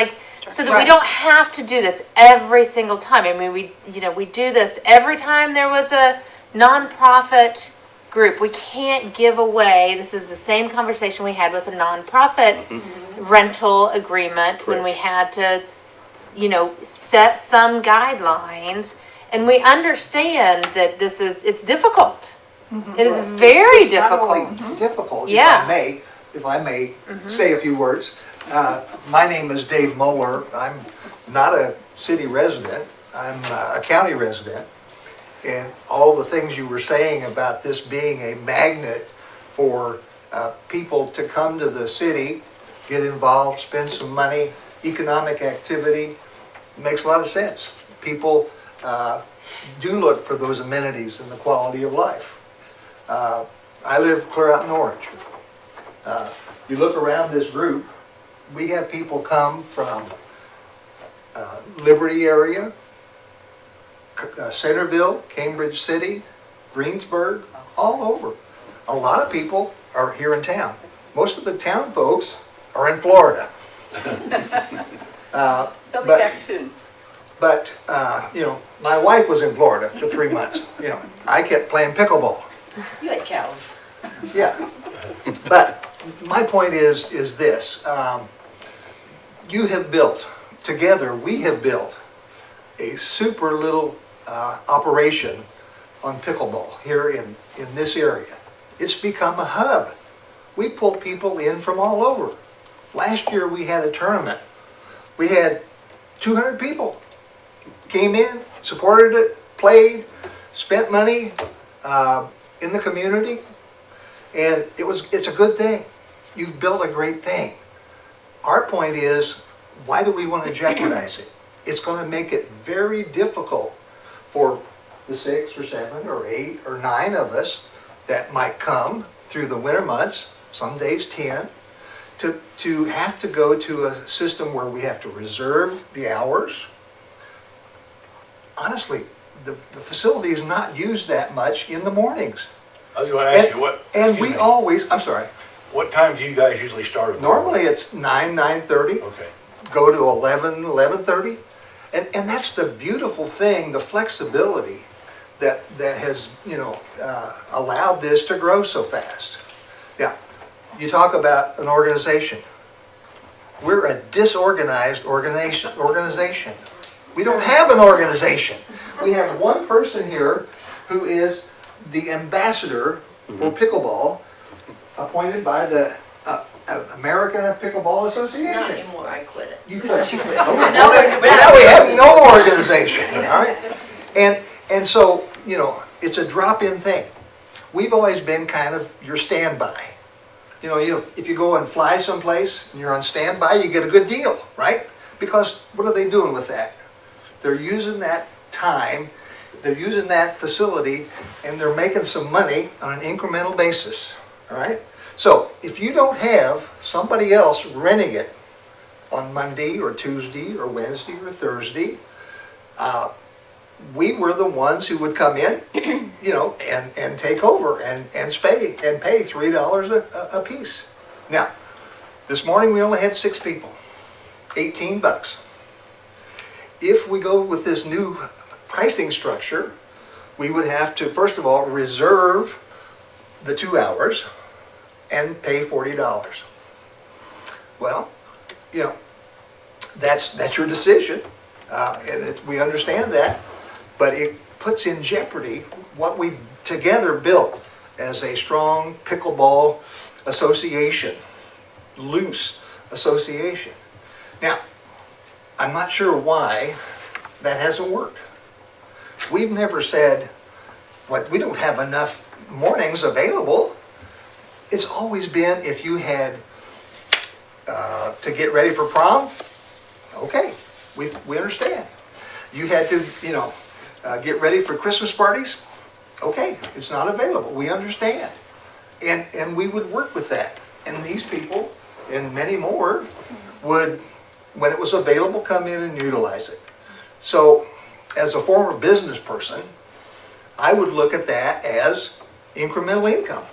so that we Right. don't have to do this every single time. I mean, we do this every time there was a nonprofit group. We can't give away, this is the same conversation we had with a nonprofit rental agreement when we had to, set some guidelines. And we understand that it's difficult. It is very It's not only difficult. difficult, Yeah. if I may say a few words. My name is Dave Moeller. I'm not a city resident. I'm a county resident. And all the things you were saying about this being a magnet for people to come to the city, get involved, spend some money, economic activity, makes a lot of sense. People do look for those amenities and the quality of life. I live clear out in Orange. You look around this group, we have people come from Liberty area, Centerville, Cambridge City, Greensburg, all over. A lot of people are here in town. Most of the town folks are in Florida. They'll be back soon. But, my wife was in Florida for 3 months. I kept playing pickleball. You had cows. Yeah. But my point is this. You have built, together we have built a super little operation on pickleball here in this area. It's become a hub. We pull people in from all over. Last year we had a tournament. We had 200 people. Came in, supported it, played, spent money in the community, and it's a good thing. You've built a great thing. Our point is, why do we want to jeopardize it? It's going to make it very difficult for the 6 or 7 or 8 or 9 of us that might come through the winter months, some days 10, to have to go to a system where we have to reserve the hours. Honestly, the facility is not used that much in the mornings. I was going to ask you what. And we always, I'm sorry, What time do you guys usually start? normally it's 9:30. Okay. Go to 11:30. And that's the beautiful thing, the flexibility that has, allowed this to grow so fast. Now, you talk about an organization. We're a disorganized organization. We don't have an organization. We have one person here who is the ambassador for pickleball, appointed by the American Pickleball Association. Not anymore, I quit it. You quit. Okay. Now we have no organization, all right? And so, it's a drop-in thing. We've always been kind of your standby. If you go and fly someplace and you're on standby, you get a good deal, right? Because what are they doing with that? They're using that time, they're using that facility, and they're making some money on an incremental basis, all right? So if you don't have somebody else renting it on Monday or Tuesday or Wednesday or Thursday, we were the ones who would come in, and take over and pay $3 a piece. Now, this morning we only had 6 people, $18. If we go with this new pricing structure, we would have to, first of all, reserve the 2 hours and pay $40. Well, that's your decision, and we understand that, but it puts in jeopardy what we together built as a strong pickleball association, loose association. Now, I'm not sure why that hasn't worked. We've never said, we don't have enough mornings available. It's always been, if you had to get ready for prom, okay, we understand. You had to, get ready for Christmas parties, okay, it's not available, we understand. And we would work with that. And these people, and many more, would, when it was available, come in and utilize it. So, as a former business person, I would look at that as incremental income.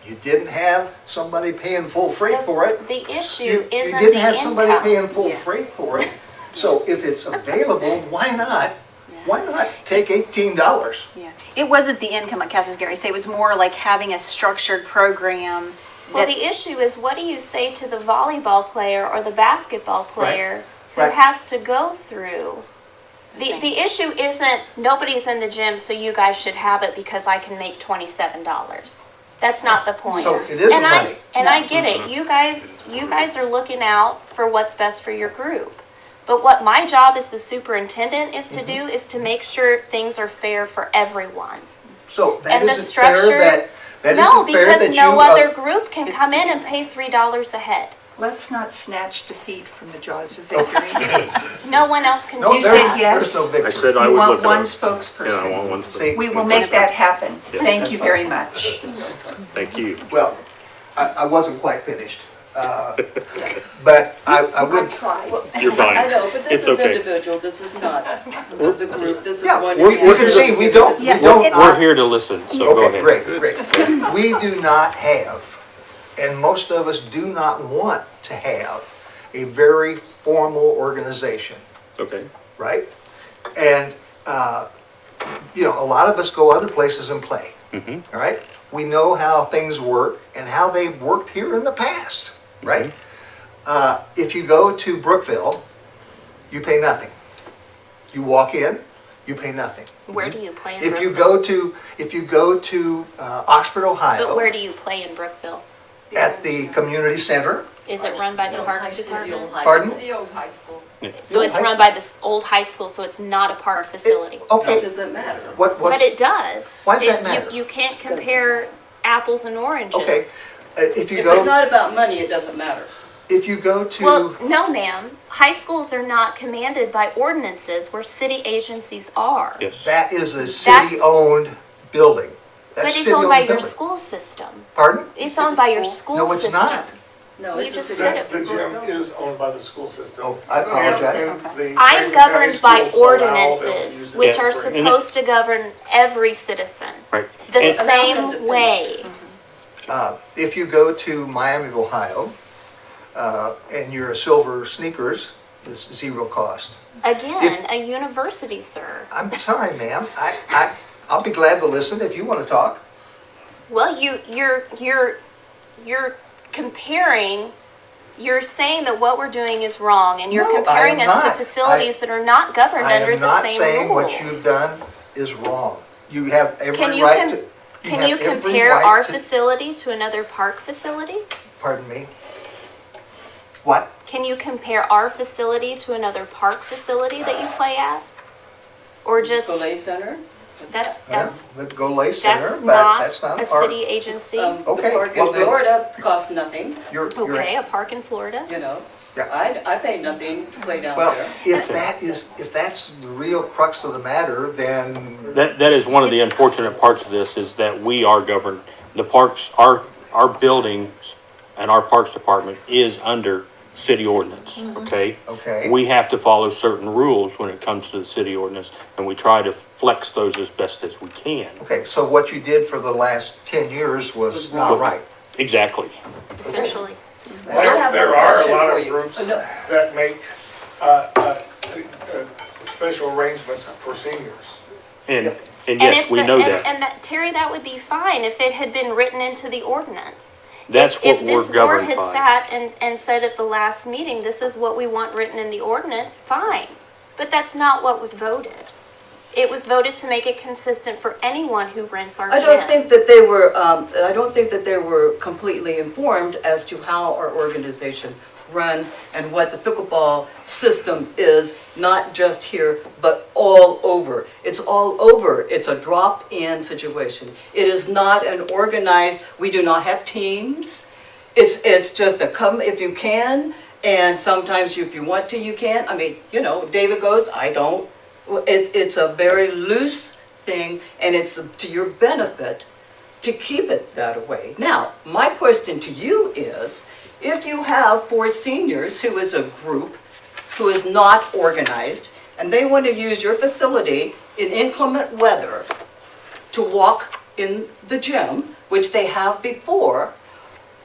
You didn't have somebody paying full freight for it. The issue You isn't didn't the have somebody income. paying full freight for it. So if it's available, why not take $18? Yeah, it wasn't the income, like Catherine's Gary said, it was more like having a structured program. Well, that- the issue is, what do you say to the volleyball player or the basketball player who Right. has to go through? Same. The issue isn't nobody's in the gym, so you guys should have it because I can make $27. That's not the point. So it isn't money. I get it. You guys are looking out for what's best for your group. But what my job as the superintendent is to do is to make sure things are fair for everyone. So that And the isn't fair structure- that No, isn't fair because that no you, other group can It's come in together. and pay $3 a head. Let's not snatch defeat from the jaws of victory. No one else can No, do You there- said that. yes. There's no I victory. said I You would want look one at it. Yeah, I spokesperson. want one. See, We will make that happen. Yes. Thank you very much. Thank you. well, I wasn't quite finished. But I would, You're fine. I know, but this It's is okay. individual, this is not the group, this is yeah, one. you can see, we don't, We're here to listen, so go Okay, ahead. great. We do not have, and most of us do not want to have, a very formal organization, Okay. right? And, a lot of us go other places and play, Mm-hmm. all right? We know how things work and how they've worked here in the past, right? If you go to Brookville, you pay nothing. You walk in, you pay nothing. Where do you play in If you Brookville? go to Oxford, But Ohio, where do you play in Brookville? at the community center, Is it run by the Parks Department? pardon? The old high school. So it's run by this old high school, so it's not a park facility? It Okay, doesn't matter. what's, But it does. Why does that You- matter? You can't compare apples and oranges. okay, if you If it's go, not about money, it doesn't matter. if you go to. Well, no, ma'am. High schools are not commanded by ordinances where city agencies are. Yes. That is a city-owned building. That's But it's city-owned owned by your building. school system. Pardon? It's owned by your school No, it's system. not. No, You it's a just city. said it. The gym is owned by the school system. Oh, I apologize. And the I'm Franklin governed County by schools allow them to ordinances, use it which Yeah. are for free. supposed to govern every citizen Right. the And- Allow them to same finish. way. If you go to Miami, Ohio, and you're a Silver Sneakers, it's zero cost. Again, a university, sir. I'm sorry, ma'am. I'll be glad to listen if you want to talk. Well, you're comparing. You're saying that what we're doing is wrong, and you're No, I comparing am us to not. facilities that are not governed I under am the not same saying rules. what you've done is wrong. You have Can every you right to. Can have you every compare right our to- facility to another park facility? Pardon me? What? Can you compare our facility to another park facility that you play at? Or just, Belay Center. that's The Golay Center, that's but not that's not a park. city agency? The Okay, park well in then- Florida costs nothing, You're Okay, a park in Florida? you know. Yeah. I pay nothing to play down Well, there. if that's the real crux of the matter, then That is one of the It's- unfortunate parts of this, is that we are governed, the parks, our buildings and our Parks Department is under city ordinance, okay? Okay. We have to follow certain rules when it comes to the city ordinance, and we try to flex those as best as we can. okay, so what you did for the last 10 years was not right. Exactly. Essentially. I have There one are a question lot for of you. groups No. that make special arrangements for seniors. And Yep. and And yes, if we the- know and- that. And that, Terry, that would be fine if it had been written into the ordinance. That's what If we're this board governed had by. sat and said at the last meeting, this is what we want written in the ordinance, fine. But that's not what was voted. It was voted to make it consistent for anyone who rents our I gym. don't think that they were, I don't think that they were completely informed as to how our organization runs and what the pickleball system is, not just here, but all over. It's all over. It's a drop-in situation. It is not an organized, we do not have teams. It's just a come if you can, and sometimes if you want to, you can. I mean, David goes, I don't. It's a very loose thing, and it's to your benefit to keep it that way. Now, my question to you is, if you have 4 seniors who is a group who is not organized, and they want to use your facility in inclement weather to walk in the gym, which they have before,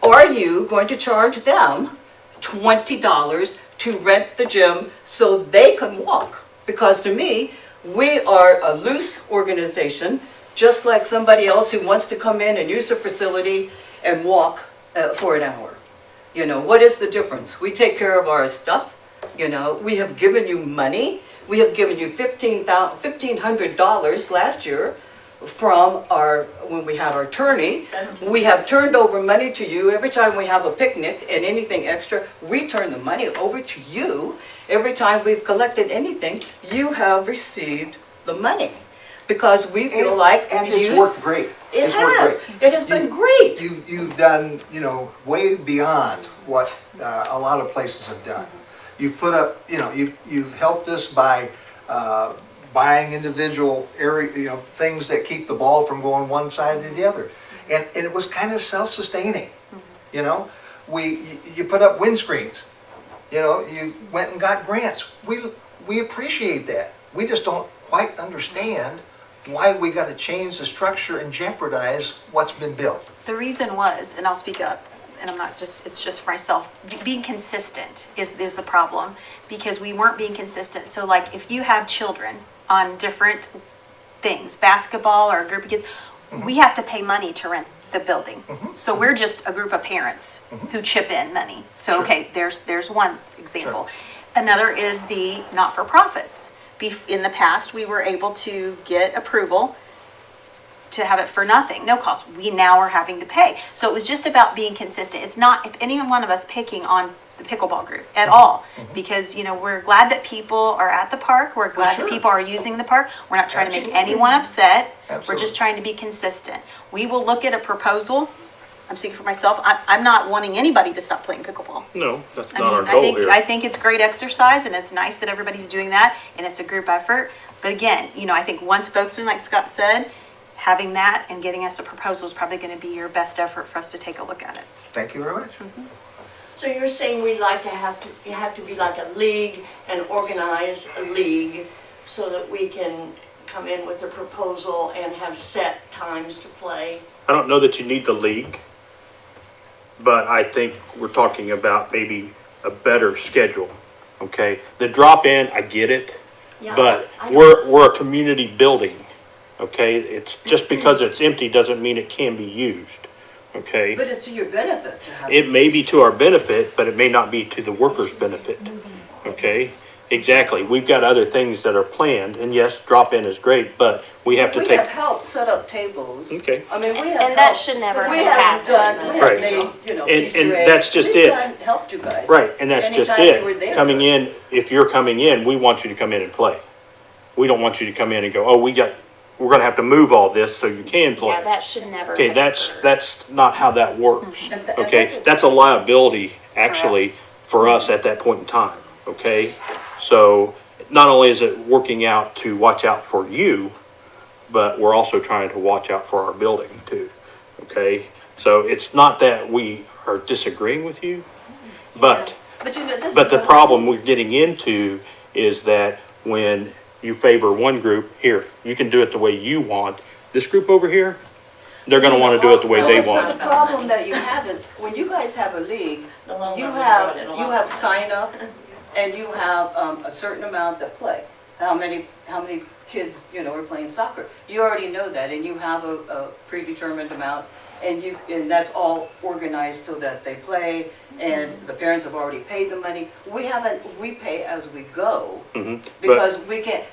are you going to charge them $20 to rent the gym so they can walk? Because to me, we are a loose organization, just like somebody else who wants to come in and use the facility and walk for an hour. What is the difference? We take care of our stuff, we have given you money. We have given you $1,500 last year from when we had our attorney. We have turned over money to you. Every time we have a picnic and anything extra, we turn the money over to you. Every time we've collected anything, you have received the money. Because we feel like And it's you, worked great. It It's worked has. great. It has been great. You've done, way beyond what a lot of places have done. You've put up, you've helped us by buying individual area, things that keep the ball from going one side to the other. And it was kind of self-sustaining, You put up windscreens, you went and got grants. We appreciate that. We just don't quite understand why we got to change the structure and jeopardize what's been built. The reason was, and I'll speak up, and it's just for myself, being consistent is the problem, because we weren't being consistent. So like, if you have children on different things, basketball or a group of kids, we have to pay money to rent the building. So we're just a group of parents who chip in money. So, Sure. okay, there's one example. Another is the not-for-profits. In the past, we were able to get approval to have it for nothing, no cost. We now are having to pay. So it was just about being consistent. It's not any one of us picking on the pickleball group at all, because, we're glad that people are at the park. We're glad sure. that people are using the park. We're not trying to make anyone upset. We're Absolutely. just trying to be consistent. We will look at a proposal. I'm speaking for myself. I'm not wanting anybody to stop playing pickleball. No, that's I not our mean, goal here. I think it's great exercise, and it's nice that everybody's doing that, and it's a group effort. But again, I think one spokesman, like Scott said, having that and getting us a proposal is probably going to be your best effort for us to take a look at it. Thank you very much. So you're saying we'd like to you have to be like a league and organize a league so that we can come in with a proposal and have set times to play? I don't know that you need the league, but I think we're talking about maybe a better schedule, okay? The drop-in, I get it, Yeah, but I don't- we're a community building, okay? It's just because it's empty doesn't mean it can be used, okay? But it's to your benefit to have. It may be to our benefit, but it may not be to the workers' benefit, okay? Exactly. We've got other things that are planned, and yes, drop-in is great, but we have to We take, have helped set up tables. okay? I mean, we have And that helped. should never We have haven't done, happened. we haven't Right. made, And Easter eggs. that's just We've it. helped you guys. Right, and that's just Anytime we were it. there. Coming in, if you're coming in, we want you to come in and play. We don't want you to come in and go, oh, we're gonna have to move all this so you can play. Yeah, that should never Okay, have occurred. that's not how that works, And okay? that's a- That's a liability, actually, us. for us at that point in time, okay? So, not only is it working out to watch out for you, but we're also trying to watch out for our building too, okay? So it's not that we are disagreeing with you, but But this but is the problem we're getting into is that when you favor one group, here, you can do it the way you want. This group over here, they're gonna wanna do it the way No, they that's want. not the problem that you have is, when you guys have a league, you have sign up and you have a certain amount that play. How many kids, are playing soccer? You already know that, and you have a predetermined amount, and that's all organized so that they play, and the parents have already paid the money. We pay as we go, Mhm. because we can't,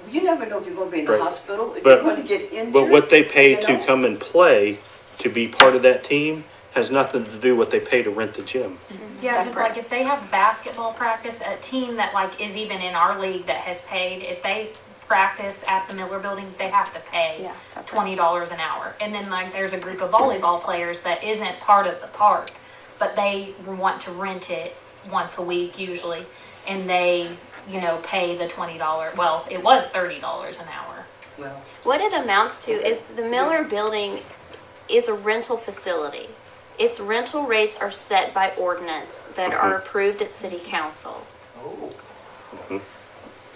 you never know if you're gonna be in the Right. hospital, if But- you're gonna get injured. But what they pay you to know? come and play, to be part of that team, has nothing to do what they pay to rent the gym. Yeah, because like if they have basketball practice, a team that like is even in our league that has paid, if they practice at the Miller Building, they have to pay Yeah, separate. $20 an hour. And then like there's a group of volleyball players that isn't part of the park, but they want to rent it once a week usually, and they, pay the $20. Well, it was $30 an hour. Well, What it amounts to is the Miller Building is a rental facility. Its rental rates are set by ordinance that are approved at city council.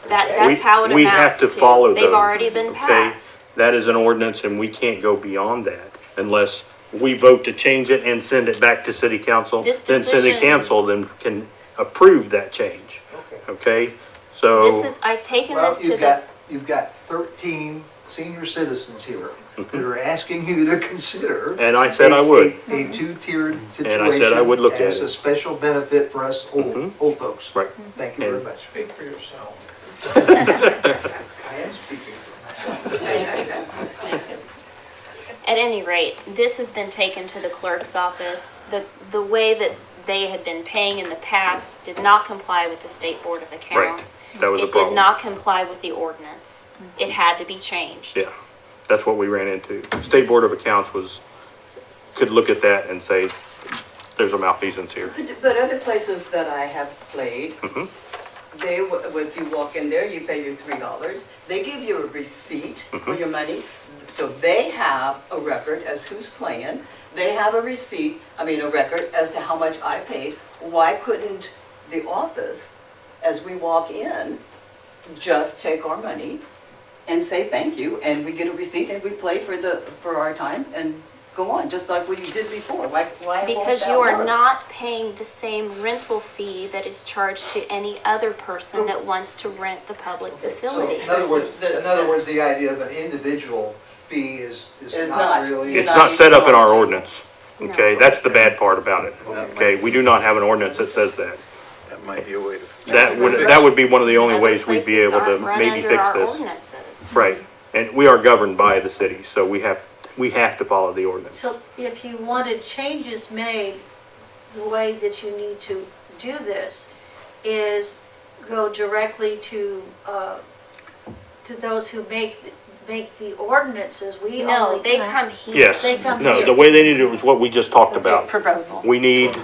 That's how it We have amounts to to. follow They've those, already been okay? passed. That is an ordinance and we can't go beyond that unless we vote to change it and send it back to city council. This Then city decision- council then can approve that change, okay? So, I've taken Well, this to the, you've got 13 senior citizens here that are asking you to consider. and I said I would. A two-tiered situation. And I said I would look at As it. a special benefit for us old folks. Right. Thank you very And- much. Speak for yourself. I am speaking for myself. at any rate, this has been taken to the clerk's office. The way that they had been paying in the past did not comply with the State Board of Accounts. That was the It did problem. not comply with the ordinance. It had to be changed. Yeah. That's what we ran into. State Board of Accounts could look at that and say, there's a malfeasance here. But other places that I have played, Mhm. if you walk in there, you pay your $3. They give you a receipt for your money. So they have a record as who's playing. They have a receipt, a record as to how much I paid. Why couldn't the office, as we walk in, just take our money and say thank you, and we get a receipt and we play for our time and go on, just like we did before? Why won't Because that you are work? not paying the same rental fee that is charged to any other person that wants to rent the public So facility. in other words, the idea of an individual fee is Is not not. really. It's not set up in our ordinance, No. okay? That's the bad part about it, okay? We do not have an ordinance that says that. That might be a way to. That would be one of the only Other ways we'd be places able to aren't run maybe under fix our this. ordinances. Right, and we are governed by the city, so we have to follow the ordinance. So if you wanted changes made, the way that you need to do this is go directly to those who make the ordinances. We No, only they can- come here. Yes, They come no, here. the way they need it was what we just talked about. Proposal. We need,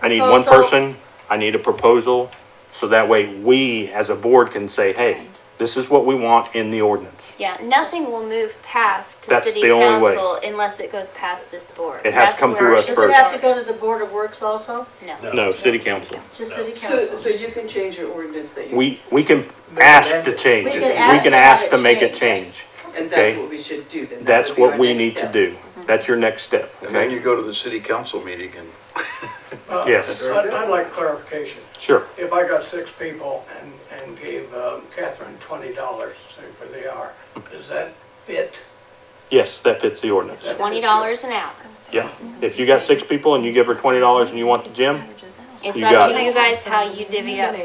I need one Proposal. person, I need a proposal, so that way we, as a board, can say, hey, this is what we want in the ordinance. Yeah, nothing will move past to That's city the only way. council unless it goes past this board. It has to That's come where through it us should Does it first. have to start. go to the Board of Works also? No. No, city council. Just city So council? you can change your ordinance that you. We can ask to change We it. can We ask can to ask have to it make it changed, change. And that's Okay. what we should do then. That That's would be what our we next need to step. do. That's your next step, And then you okay? go to the city council meeting and Yes, I'd like clarification. sure. If I got 6 people and gave Catherine $20, say for the hour, does that fit? Yes, that fits the ordinance. $20 an hour. Yeah. If you got 6 people and you give her $20 and you want the gym, It's You up got to it. you guys how you divvy up.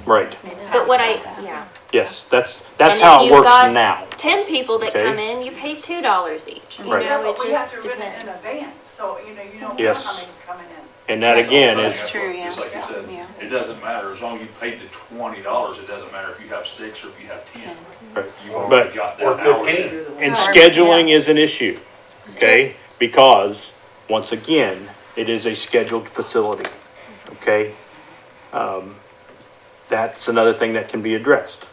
right. But yeah. Yes, that's And how if it you works got now. 10 people that Okay. come in, you pay $2 each. You Right. know, it But we have just to rent it in depends. advance, so, you don't know Yes. how many's coming in. And that again That's is, true, yeah. Just like you said, Yeah. it doesn't matter, as long as you paid the $20, it doesn't matter if you have 6 or if you have 10. right. You've But- already got Or that hour 15. there. And scheduling is an issue, okay? Because, once again, it is a scheduled facility, okay? That's another thing that can be addressed.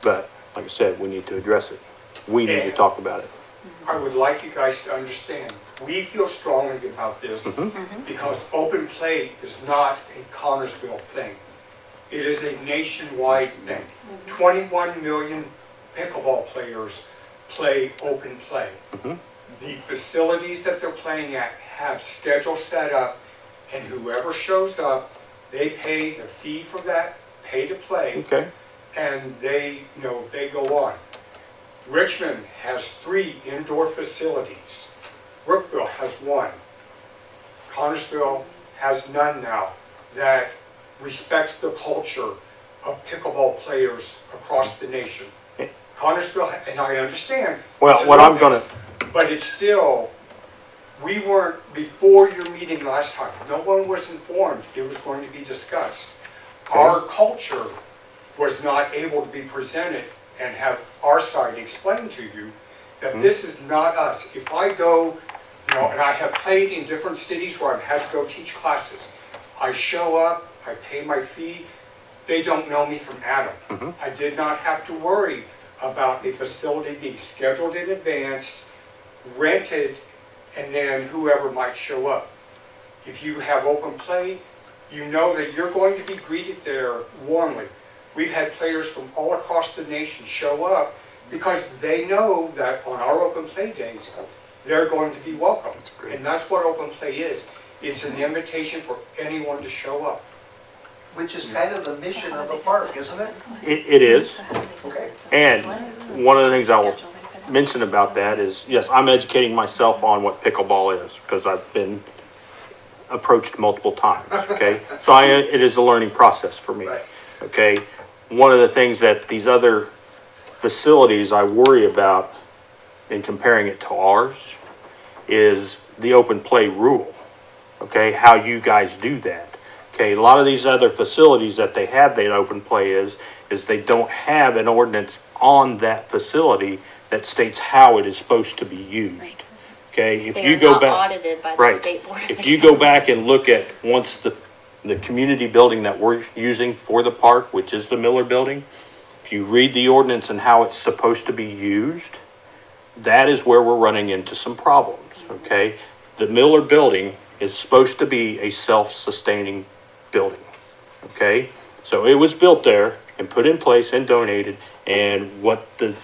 But, like I said, we need to address it. We need to talk about it. I would like you guys to understand, we feel strongly about this because open play is not a Connersville thing. It is a nationwide thing. 21 million pickleball players play open play. The facilities that they're playing at have schedules set up, and whoever shows up, they pay the fee for that, pay to play, Okay? and they go on. Richmond has 3 indoor facilities. Brookville has 1. Connersville has none now that respects the culture of pickleball players across the nation. Connersville, and I understand. Well, it's an what I'm ordinance, But it's still, we weren't, before your meeting last time, no one was informed it was going to be discussed. Our culture was not able to be presented and have our side explained to you that this is not us. If I go, and I have played in different cities where I've had to go teach classes. I show up, I pay my fee, they don't know me from Adam. I did not have to worry about a facility being scheduled in advance, rented, and then whoever might show up. If you have open play, you know that you're going to be greeted there warmly. We've had players from all across the nation show up because they know that on our open play days, they're going to be welcome. And that's what open play is. It's an invitation for anyone to show up. Which is kind of the mission of a park, isn't it? It is. Okay. And one of the things I will mention about that is, yes, I'm educating myself on what pickleball is because I've been approached multiple times, okay? So it is a learning process for me, Right. okay? One of the things that these other facilities I worry about in comparing it to ours is the open play rule, okay? How you guys do that. Okay, a lot of these other facilities that they have that open play is they don't have an ordinance on that facility that states how it is supposed to be used. Okay, if They you are go not back. audited by the Right. State Board of If you go back Accounts. and look at once the community building that we're using for the park, which is the Miller Building, if you read the ordinance and how it's supposed to be used, that is where we're running into some problems, okay? The Miller Building is supposed to be a self-sustaining building, okay? So it was built there and put in place and donated, and what the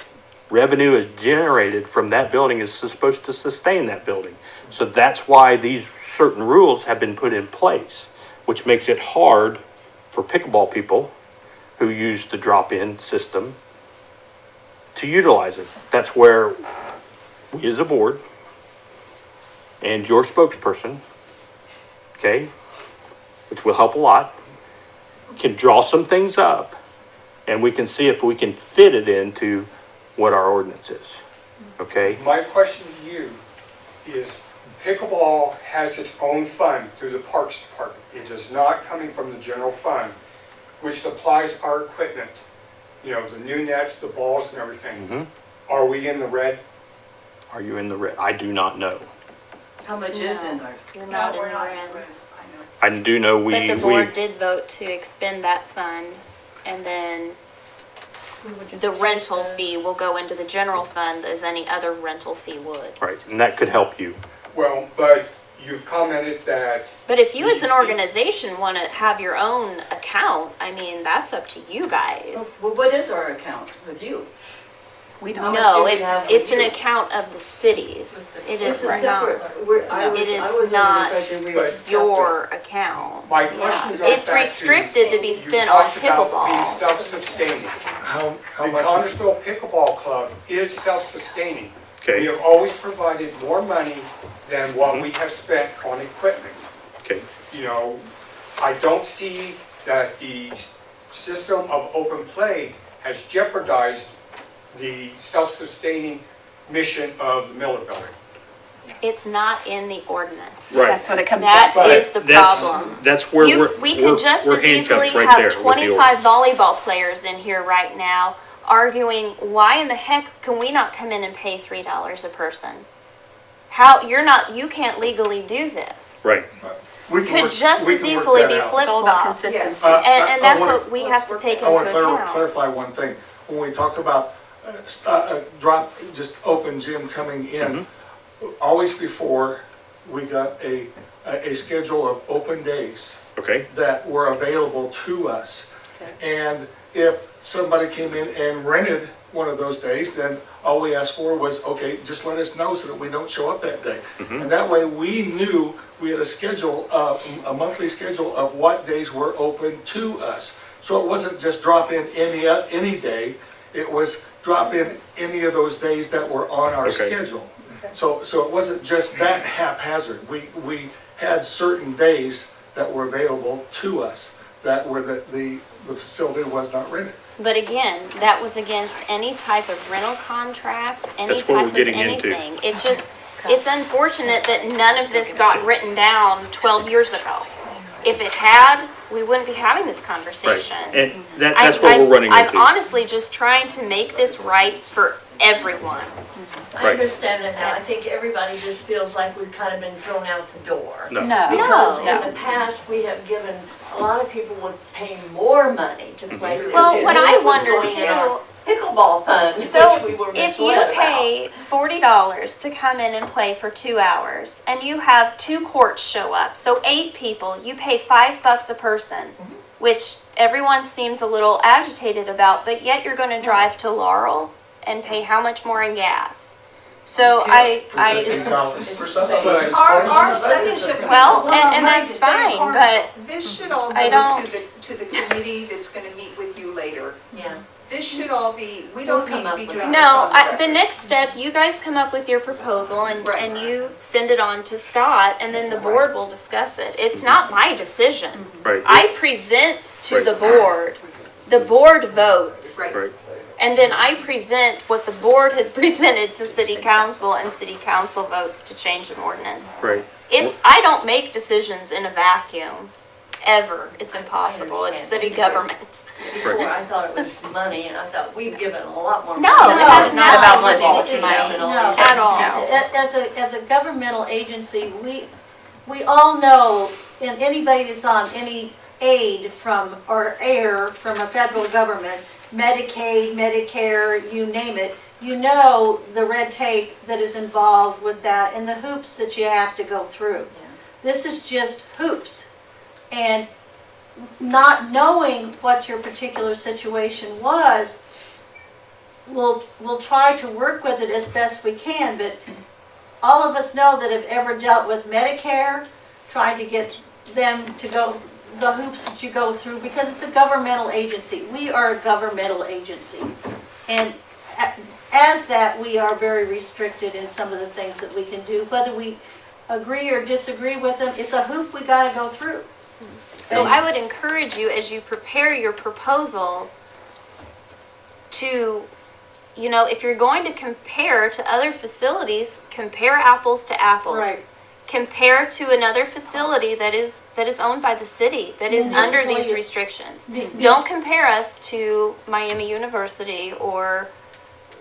revenue is generated from that building is supposed to sustain that building. So that's why these certain rules have been put in place, which makes it hard for pickleball people who use the drop-in system to utilize it. That's where we as a board and your spokesperson, okay, which will help a lot, can draw some things up and we can see if we can fit it into what our ordinance is, okay? My question to you is, pickleball has its own fund through the Parks Department. It is not coming from the general fund, which supplies our equipment, you know, the new nets, the balls and everything. Are we in the red? Are you in the red? I do not know. How much is in there? You're No, not in we're the not. red. I know. I do know But the board did vote to expend that fund, and then We would just the take rental the- fee will go into the general fund as any other rental fee would. right, and that could help you. Well, but you've commented that, But if you as an organization want to have your own account, I mean, that's up to you guys. Well, what is our account with you? We How don't, much No, do we have with it's an you? account of the cities. It It's is a not separate, I was It is under the not impression we but were separate. your account. my question goes It's back to, restricted to be you spent on talked about being pickleball. self-sustaining. How The much? Connersville Pickleball Club is self-sustaining. We Okay, have always provided more money than what we have spent on equipment. okay, You know, I don't see that the system of open play has jeopardized the self-sustaining mission of the Miller Building. It's not in the ordinance. right. that's what it comes down That to. is the problem. That's where You, we're, we we're could just we're as easily handcuffed right there have with the 25 volleyball players in here right now arguing, why in the heck can we not come in and pay $3 a person? How, you can't legally do this. Right, Could just as easily be It's all about flip-flopped. consistency. And that's what we have to take I want into to account. clarify one thing. When we talk about just open gym coming in, always before, we got a schedule of open days okay, that were available to us. And if somebody came in and rented one of those days, then all we asked for was, okay, just let us know so that we don't show up that day. And that way, we knew we had a schedule, a monthly schedule of what days were open to us. So it wasn't just drop in any day, it was drop in any of those days that were on our Okay. schedule. So it wasn't just that haphazard. We had certain days that were available to us, that were the facility was not rented. But again, that was against any type of rental contract, any That's what we're type of getting into. anything. It just, it's unfortunate that none of this got written down 12 years ago. If it had, we wouldn't be having this right. conversation. And that's what we're running I'm into. honestly just trying to make this right for everyone. I Right. understand that now. I think everybody just feels like we've kind of been thrown out the door. No, Because No. in the past, we have given, a lot of people would pay more money to play. Well, because what they knew I it was wonder going in our too, Pickleball fund, so which we were if you misled about. pay $40 to come in and play for 2 hours, and you have 2 courts show up, so 8 people, you pay $5 a person, which everyone seems a little agitated about, but yet you're gonna drive to Laurel and pay how much more in gas? So I, Our citizenship. well, and that's fine, but This should all I go don't- to the committee that's gonna meet with you later. Yeah. This should all be, we We'll don't come need to up be with doing that. this no, on the the record. next step, you guys come up with your proposal and you send it on to Scott, and then the board will discuss it. It's not my decision. right, I present to the Right. the board votes, right, and then I present what the board has presented to city council, and city council votes to change an ordinance. right. I don't make decisions in a vacuum. ever. It's impossible. It's city government. Before, I thought it was money, and I thought we've given a lot more. No, money. it has not nothing about to do with money. money No. at all. As a governmental agency, we all know, and anybody that's on any aid from, or air from a federal government, Medicaid, Medicare, you name it, you know the red tape that is involved with that and the hoops that you have to go through. This is just hoops. And not knowing what your particular situation was, we'll try to work with it as best we can, but all of us know that have ever dealt with Medicare, trying to get them to go, the hoops that you go through, because it's a governmental agency. We are a governmental agency. And as that, we are very restricted in some of the things that we can do. Whether we agree or disagree with them, it's a hoop we gotta go through. So I would encourage you, as you prepare your proposal, to, you know, if you're going to compare to other facilities, compare apples to apples. Right. Compare to another facility that is owned by the city, that is under these Municipally- restrictions. Don't compare us to Miami University or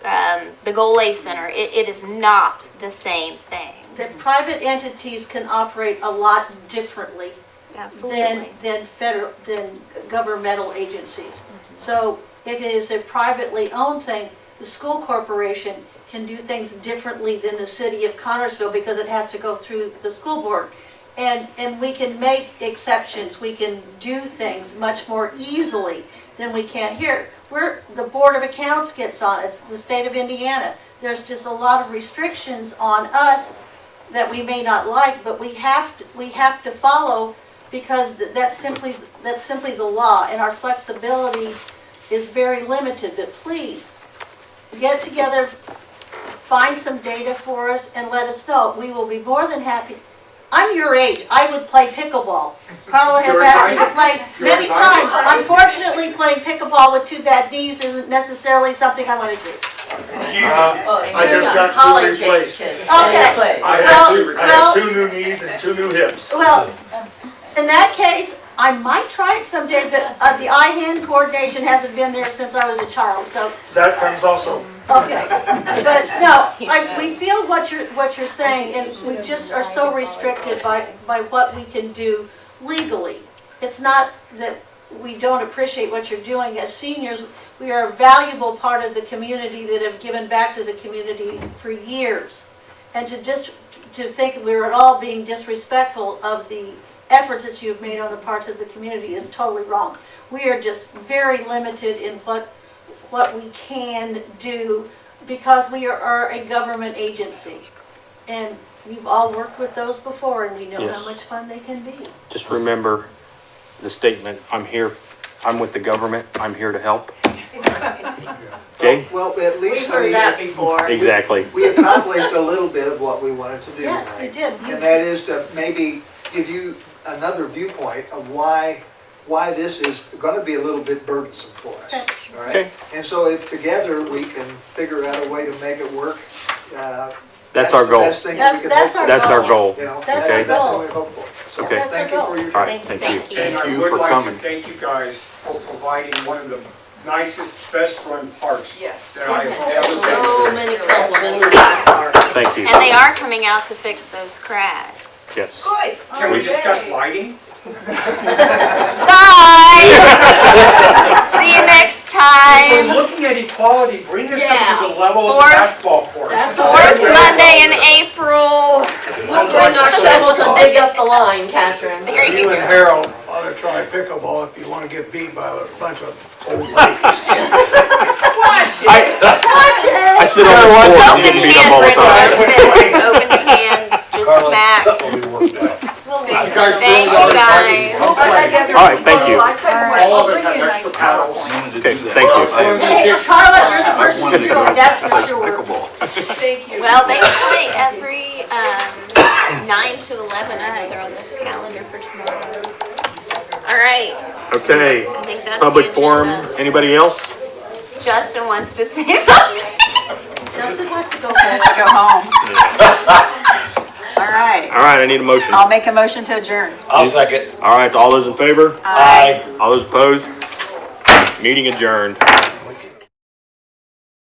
the Golay Center. It is not the same thing. That private entities can operate a lot differently Absolutely. than governmental agencies. So if it is a privately owned thing, the school corporation can do things differently than the city of Connersville because it has to go through the school board. And we can make exceptions, we can do things much more easily than we can here. The Board of Accounts gets on, it's the state of Indiana. There's just a lot of restrictions on us that we may not like, but we have to follow, because that's simply the law, and our flexibility is very limited. But please, get together, find some data for us, and let us know. We will be more than happy. I'm your age, I would play pickleball. Carla has asked me to play many times. Unfortunately, playing pickleball with two bad knees isn't necessarily something I want to do. I just got two College age replaced. kids. Okay. I have two new knees and two new hips. Well, in that case, I might try it someday, but the eye-hand coordination hasn't been there since I was a child, so, That comes also. okay. But no, we feel what you're saying, and we just are so restricted by what we can do legally. It's not that we don't appreciate what you're doing. As seniors, we are a valuable part of the community that have given back to the community for years. And to think we're at all being disrespectful of the efforts that you've made on the parts of the community is totally wrong. We are just very limited in what we can do because we are a government agency. And you've all worked with those before, and we know Yes. how much fun they can be. Just remember the statement, I'm with the government, I'm here to help. Okay? Well, at least We've heard that before. Exactly. we accomplished a little bit of what we wanted to do Yes, tonight. you did. And that is to maybe give you another viewpoint of why this is going to be a little bit burdensome for us. All right? Okay. And so if together we can figure out a way to make it work, That's our goal. the best thing that we can hope That's for. our That's our goal. goal. You know, That's that's our the best thing goal. we hope for. So Okay. thank you for your All time. right, thank you. And I you would for like to coming. thank you guys for providing one of the nicest, best-run parks Yes. that I've ever So been to. many compliments on that part. Thank you. And they are coming out to fix those cracks. Yes. Good. Can we discuss lighting? Bye! See you next We're time. looking at equality, bring us up Yeah. to the level of the Fourth- basketball court. That's Fourth Monday in April. We'll bring our shovels and dig up the line, Catherine. Here you You and go. Harold ought to try pickleball if you want to get beat by a bunch of old ladies. I sit on the board and Open get beat up hand, all the regular time. fist, open hands, just Carla, smack. something will be worked out. Thank you, guys. All right, thank you. All of us have extra paddles. Okay, thank you. Hey, Carla, you're the first one to do it, that's for sure. Thank you. Well, they play every 9 to 11. I know they're on the calendar for tomorrow. All right, Okay, I think that's public the forum, agenda. anybody else? Justin wants to say something. Justin wants to go first. Go home. All right. right. All right, I need a motion. I'll make a motion to adjourn. I'll second. All right, all those in favor? Aye. All those opposed? Meeting adjourned.